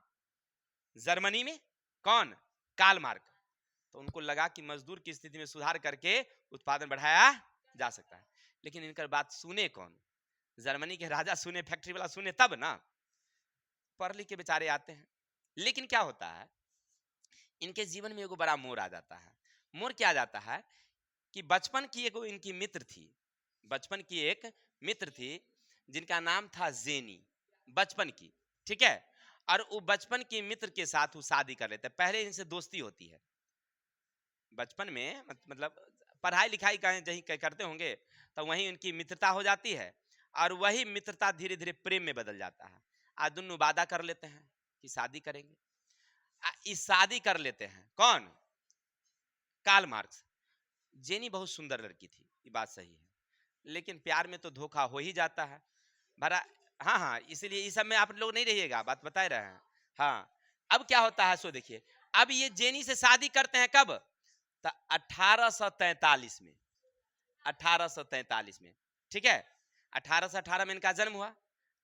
जर्मनी में, कौन, कार्ल मार्क्स। तो उनको लगा कि मजदूर की स्थिति में सुधार करके उत्पादन बढ़ाया जा सकता है। लेकिन इनकर बात सुने कौन, जर्मनी के राजा सुने, फैक्ट्री वाला सुने तब ना, पढ़ लिख के बेचारे आते हैं। लेकिन क्या होता है, इनके जीवन में एगो बड़ा मोड़ आ जाता है। मोड़ क्या आ जाता है कि बचपन की एक इनकी मित्र थी, बचपन की एक मित्र थी जिनका नाम था जेनी, बचपन की, ठीक है। और वो बचपन की मित्र के साथ वो शादी कर लेते हैं। पहले इनसे दोस्ती होती है बचपन में, मतलब पढ़ाई लिखाई कहीं करते होंगे तो वहीं उनकी मित्रता हो जाती है, और वही मित्रता धीरे धीरे प्रेम में बदल जाता है। आज दोनों वादा कर लेते हैं कि शादी करेंगे। इस शादी कर लेते हैं कौन, कार्ल मार्क्स। जेनी बहुत सुंदर लड़की थी, ये बात सही है, लेकिन प्यार में तो धोखा हो ही जाता है भरा। हाँ हाँ, इसीलिए इस सब में आप लोग नहीं रहिएगा, बात बता रहे हैं। हाँ, अब क्या होता है सो देखिए, अब ये जेनी से शादी करते हैं कब, तो 1843 में, 1843 में, ठीक है। 1818 में इनका जन्म हुआ,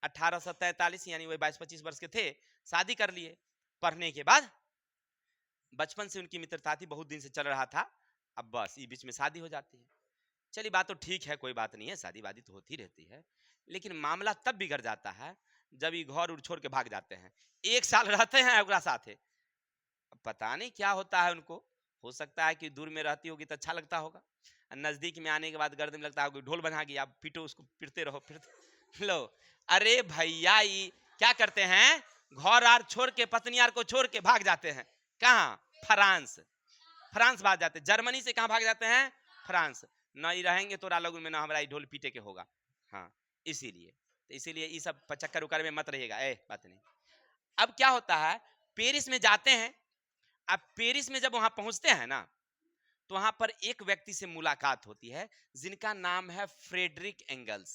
1843 यानी वही 22-25 वर्ष के थे, शादी कर लिए। पढ़ने के बाद बचपन से उनकी मित्रता थी, बहुत दिन से चल रहा था, अब बस ये बीच में शादी हो जाती है। चलिए बात तो ठीक है, कोई बात नहीं है, शादी वादी तो होती रहती है। लेकिन मामला तब बिगड़ जाता है जब ये घर उड़ छोड़ के भाग जाते हैं। 1 साल रहते हैं उनका साथ, पता नहीं क्या होता है उनको। हो सकता है कि दूर में रहती होगी तो अच्छा लगता होगा, नजदीक में आने के बाद गर्दन में लगता होगा ढोल बना गया, आप पीटो उसको, पिटते रहो फिर लो। अरे भैया ये क्या करते हैं, घर आर छोड़ के, पत्नी आर को छोड़ के भाग जाते हैं। कहाँ, फ्रांस, फ्रांस भाग जाते हैं। जर्मनी से कहाँ भाग जाते हैं, फ्रांस। न ही रहेंगे तो लगन में ना हमारा ढोल पीटे के होगा। हाँ, इसीलिए ये सब चक्कर उकर में मत रहिएगा, बात नहीं। अब क्या होता है, पेरिस में जाते हैं। अब पेरिस में जब वहां पहुंचते हैं ना, तो वहां पर एक व्यक्ति से मुलाकात होती है जिनका नाम है फ्रेडरिक एंगल्स।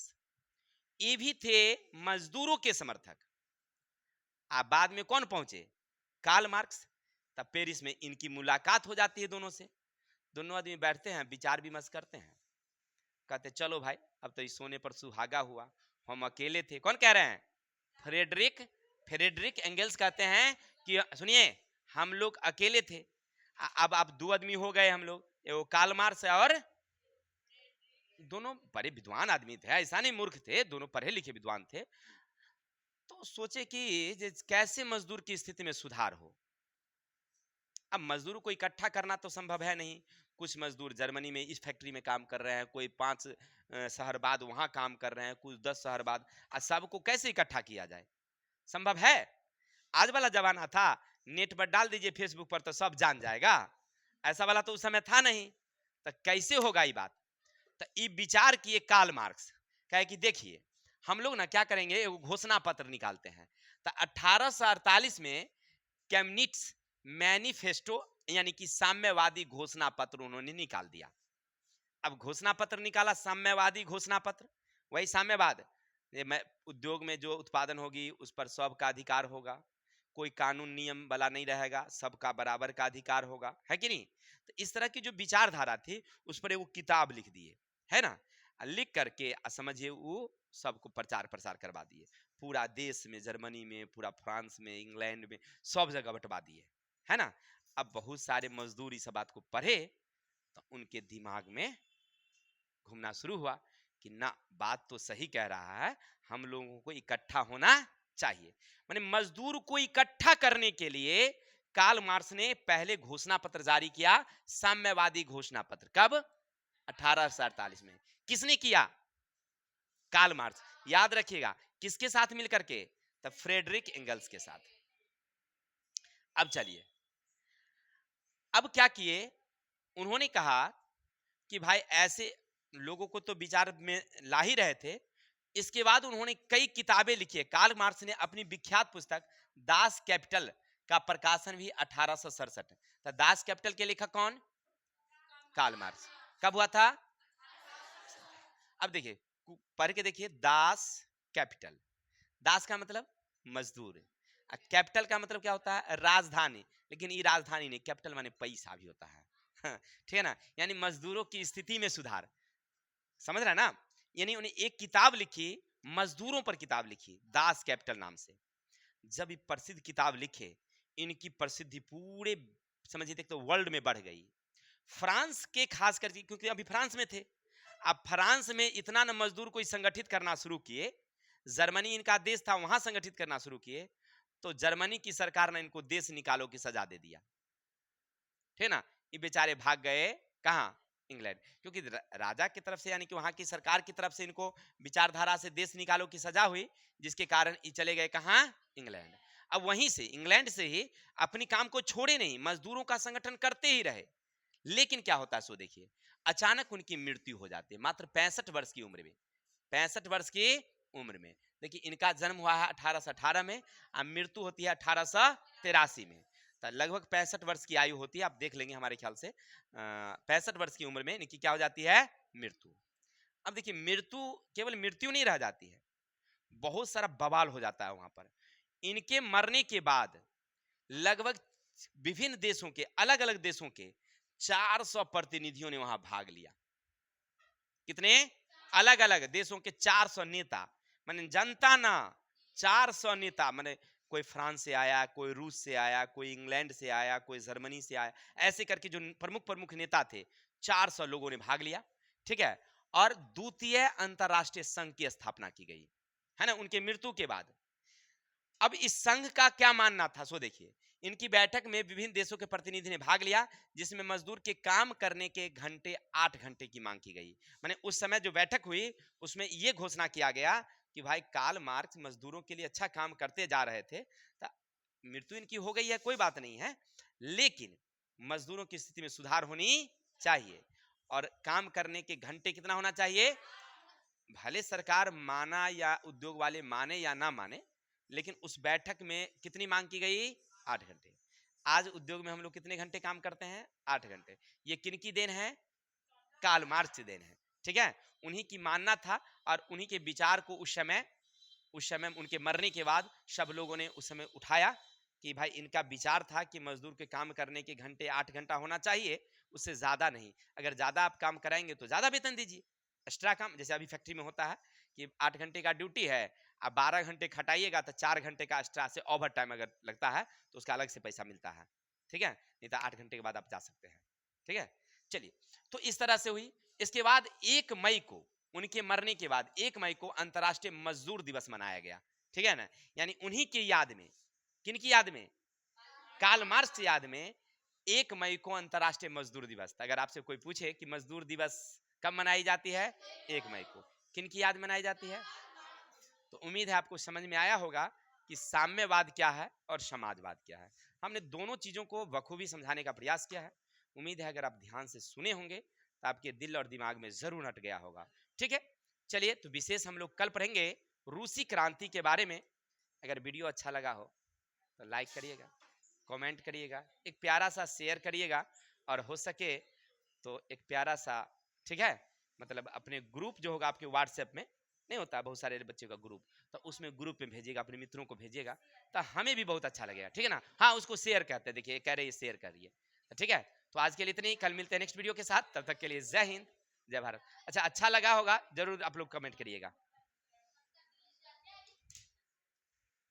ये भी थे मजदूरों के समर्थक। अब बाद में कौन पहुंचे, कार्ल मार्क्स। तब पेरिस में इनकी मुलाकात हो जाती है दोनों से। दोनों आदमी बैठते हैं, विचार विमर्श करते हैं, कहते चलो भाई अब तो इस सोने पर सुहागा हुआ, हम अकेले थे। कौन कह रहे हैं, फ्रेडरिक एंगल्स कहते हैं कि सुनिए हम लोग अकेले थे, अब आप 2 आदमी हो गए हम लोग, वो कार्ल मार्क्स और दोनों बड़े विद्वान आदमी थे, ऐसा नहीं मूर्ख थे, दोनों पढ़े लिखे विद्वान थे। तो सोचे कि कैसे मजदूर की स्थिति में सुधार हो। अब मजदूर को इकट्ठा करना तो संभव है नहीं। कुछ मजदूर जर्मनी में इस फैक्ट्री में काम कर रहे हैं, कोई 5 शहर बाद वहां काम कर रहे हैं, कुछ 10 शहर बाद। सबको कैसे इकट्ठा किया जाए, संभव है। आज वाला जमाना था, नेट पर डाल दीजिए फेसबुक पर तो सब जान जाएगा, ऐसा वाला तो उस समय था नहीं। तो कैसे होगा ये बात, तो ये विचार किए कार्ल मार्क्स, कहे कि देखिए हम लोग ना क्या करेंगे, एक घोषणा पत्र निकालते हैं। तो 1848 में कैमनिट्स मैनिफेस्टो यानी कि साम्यवादी घोषणा पत्र उन्होंने निकाल दिया। अब घोषणा पत्र निकाला, साम्यवादी घोषणा पत्र, वही साम्यवाद मैं उद्योग में जो उत्पादन होगी उस पर सबका अधिकार होगा, कोई कानून नियम वाला नहीं रहेगा, सबका बराबर का अधिकार होगा, है कि नहीं। तो इस तरह की जो विचारधारा थी उस पर वो किताब लिख दिए, है ना। लिख करके समझिए वो सबको प्रचार प्रसार करवा दिए, पूरा देश में, जर्मनी में, पूरा फ्रांस में, इंग्लैंड में, सब जगह बंटवा दिए, है ना। अब बहुत सारे मजदूर इस बात को पढ़े तो उनके दिमाग में घूमना शुरू हुआ कि ना, बात तो सही कह रहा है, हम लोगों को इकट्ठा होना चाहिए। माने मजदूर को इकट्ठा करने के लिए कार्ल मार्क्स ने पहले घोषणा पत्र जारी किया, साम्यवादी घोषणा पत्र। कब? 1848 में। किसने किया? Karl Marx. याद रखिएगा, किसके साथ मिलकर के? तब फ्रेडरिक एंगल्स के साथ। अब चलिए, अब क्या किए उन्होंने, कहा कि भाई ऐसे लोगों को तो विचार में ला ही रहे थे। इसके बाद उन्होंने कई किताबें लिखी है। कार्ल मार्क्स ने अपनी विख्यात पुस्तक दास कैपिटल का प्रकाशन भी 1867। तो दास कैपिटल के लेखक कौन? Karl Marx. कब हुआ था? अब देखिए, पढ़ के देखिए, दास कैपिटल। दास का मतलब मजदूर, कैपिटल का मतलब क्या होता है? राजधानी। लेकिन ये राजधानी नहीं, कैपिटल माने पैसा भी होता है, ठीक है ना। यानी मजदूरों की स्थिति में सुधार, समझ रहा है ना। यानी उन्हें एक किताब लिखी, मजदूरों पर किताब लिखी, दास कैपिटल नाम से। जब ये प्रसिद्ध किताब लिखे, इनकी प्रसिद्धि पूरे, समझिए, तो वर्ल्ड में बढ़ गई। फ्रांस के खास करके, क्योंकि अभी फ्रांस में थे, अब फ्रांस में इतना न मजदूर को संगठित करना शुरू किए, जर्मनी इनका देश था, वहां संगठित करना शुरू किए, तो जर्मनी की सरकार ने इनको देश निकालो की सजा दे दिया, ठीक ना। ये बेचारे भाग गए कहां? इंग्लैंड। क्योंकि राजा की तरफ से, यानी कि वहां की सरकार की तरफ से इनको विचारधारा से देश निकालो की सजा हुई, जिसके कारण ये चले गए कहां? इंग्लैंड। अब वहीं से, इंग्लैंड से ही अपनी काम को छोड़े नहीं, मजदूरों का संगठन करते ही रहे। लेकिन क्या होता है सो देखिए, अचानक उनकी मृत्यु हो जाती है, मात्र 65 वर्ष की उम्र में। 65 वर्ष की उम्र में। देखिए, इनका जन्म हुआ है 1818 में और मृत्यु होती है 1883 में। तो लगभग 65 वर्ष की आयु होती है, आप देख लेंगे हमारे ख्याल से। 65 वर्ष की उम्र में इनकी क्या हो जाती है? मृत्यु। अब देखिए, मृत्यु केवल मृत्यु नहीं रह जाती है, बहुत सारा बवाल हो जाता है वहां पर। इनके मरने के बाद लगभग विभिन्न देशों के, अलग अलग देशों के 400 प्रतिनिधियों ने वहां भाग लिया। कितने? अलग अलग देशों के 400 नेता, माने जनता ना, 400 नेता। माने कोई फ्रांस से आया, कोई रूस से आया, कोई इंग्लैंड से आया, कोई जर्मनी से आया, ऐसे करके जो प्रमुख प्रमुख नेता थे, 400 लोगों ने भाग लिया, ठीक है। और द्वितीय अंतरराष्ट्रीय संघ की स्थापना की गई, है ना, उनके मृत्यु के बाद। अब इस संघ का क्या मानना था सो देखिए, इनकी बैठक में विभिन्न देशों के प्रतिनिधि ने भाग लिया, जिसमें मजदूर के काम करने के घंटे 8 घंटे की मांग की गई। माने उस समय जो बैठक हुई उसमें यह घोषणा किया गया कि भाई, कार्ल मार्क्स मजदूरों के लिए अच्छा काम करते जा रहे थे, तो मृत्यु इनकी हो गई है, कोई बात नहीं है, लेकिन मजदूरों की स्थिति में सुधार होनी चाहिए और काम करने के घंटे कितना होना चाहिए। भले सरकार माना या उद्योग वाले माने या ना माने, लेकिन उस बैठक में कितनी मांग की गई? 8 घंटे। आज उद्योग में हम लोग कितने घंटे काम करते हैं? 8 घंटे। ये किनकी देन है? कार्ल मार्क्स की देन है, ठीक है। उन्हीं की मानना था और उन्हीं के विचार को उस समय उनके मरने के बाद सब लोगों ने उस समय उठाया कि भाई, इनका विचार था कि मजदूर के काम करने के घंटे 8 घंटा होना चाहिए, उससे ज्यादा नहीं। अगर ज्यादा आप काम कराएंगे तो ज्यादा वेतन दीजिए, एक्स्ट्रा काम। जैसे अभी फैक्ट्री में होता है कि 8 घंटे का ड्यूटी है, अब 12 घंटे खटाइएगा तो 4 घंटे का एक्स्ट्रा से ओवर टाइम अगर लगता है तो उसका अलग से पैसा मिलता है, ठीक है। नहीं तो 8 घंटे के बाद आप जा सकते हैं, ठीक है। चलिए, तो इस तरह से हुई। इसके बाद 1 मई को, उनके मरने के बाद 1 मई को अंतर्राष्ट्रीय मजदूर दिवस मनाया गया, ठीक है ना। यानी उन्हीं की याद में, किनकी याद में? कार्ल मार्क्स की याद में 1 मई को अंतर्राष्ट्रीय मजदूर दिवस। अगर आपसे कोई पूछे कि मजदूर दिवस कब मनाई जाती है? 1 मई को। किनकी याद मनाई जाती है? तो उम्मीद है आपको समझ में आया होगा कि साम्यवाद क्या है और समाजवाद क्या है। हमने दोनों चीजों को बखूबी समझाने का प्रयास किया है। उम्मीद है अगर आप ध्यान से सुने होंगे तो आपके दिल और दिमाग में जरूर हट गया होगा, ठीक है। चलिए, तो विशेष हम लोग कल पढ़ेंगे रूसी क्रांति के बारे में। अगर वीडियो अच्छा लगा हो तो लाइक करिएगा, कमेंट करिएगा, एक प्यारा सा शेयर करिएगा, और हो सके तो एक प्यारा सा, ठीक है, मतलब अपने ग्रुप जो होगा आपके व्हाट्सएप में नहीं होता बहुत सारे बच्चों का ग्रुप, तो उसमें ग्रुप में भेजिएगा, अपने मित्रों को भेजिएगा, तो हमें भी बहुत अच्छा लगेगा, ठीक है ना। हाँ, उसको शेयर करते हैं, देखिए कह रहे हैं शेयर करिए, तो ठीक है। तो आज के लिए इतनी, कल मिलते हैं नेक्स्ट वीडियो के साथ, तब तक के लिए जय हिंद, जय भारत। अच्छा लगा होगा जरूर आप लोग कमेंट करिएगा।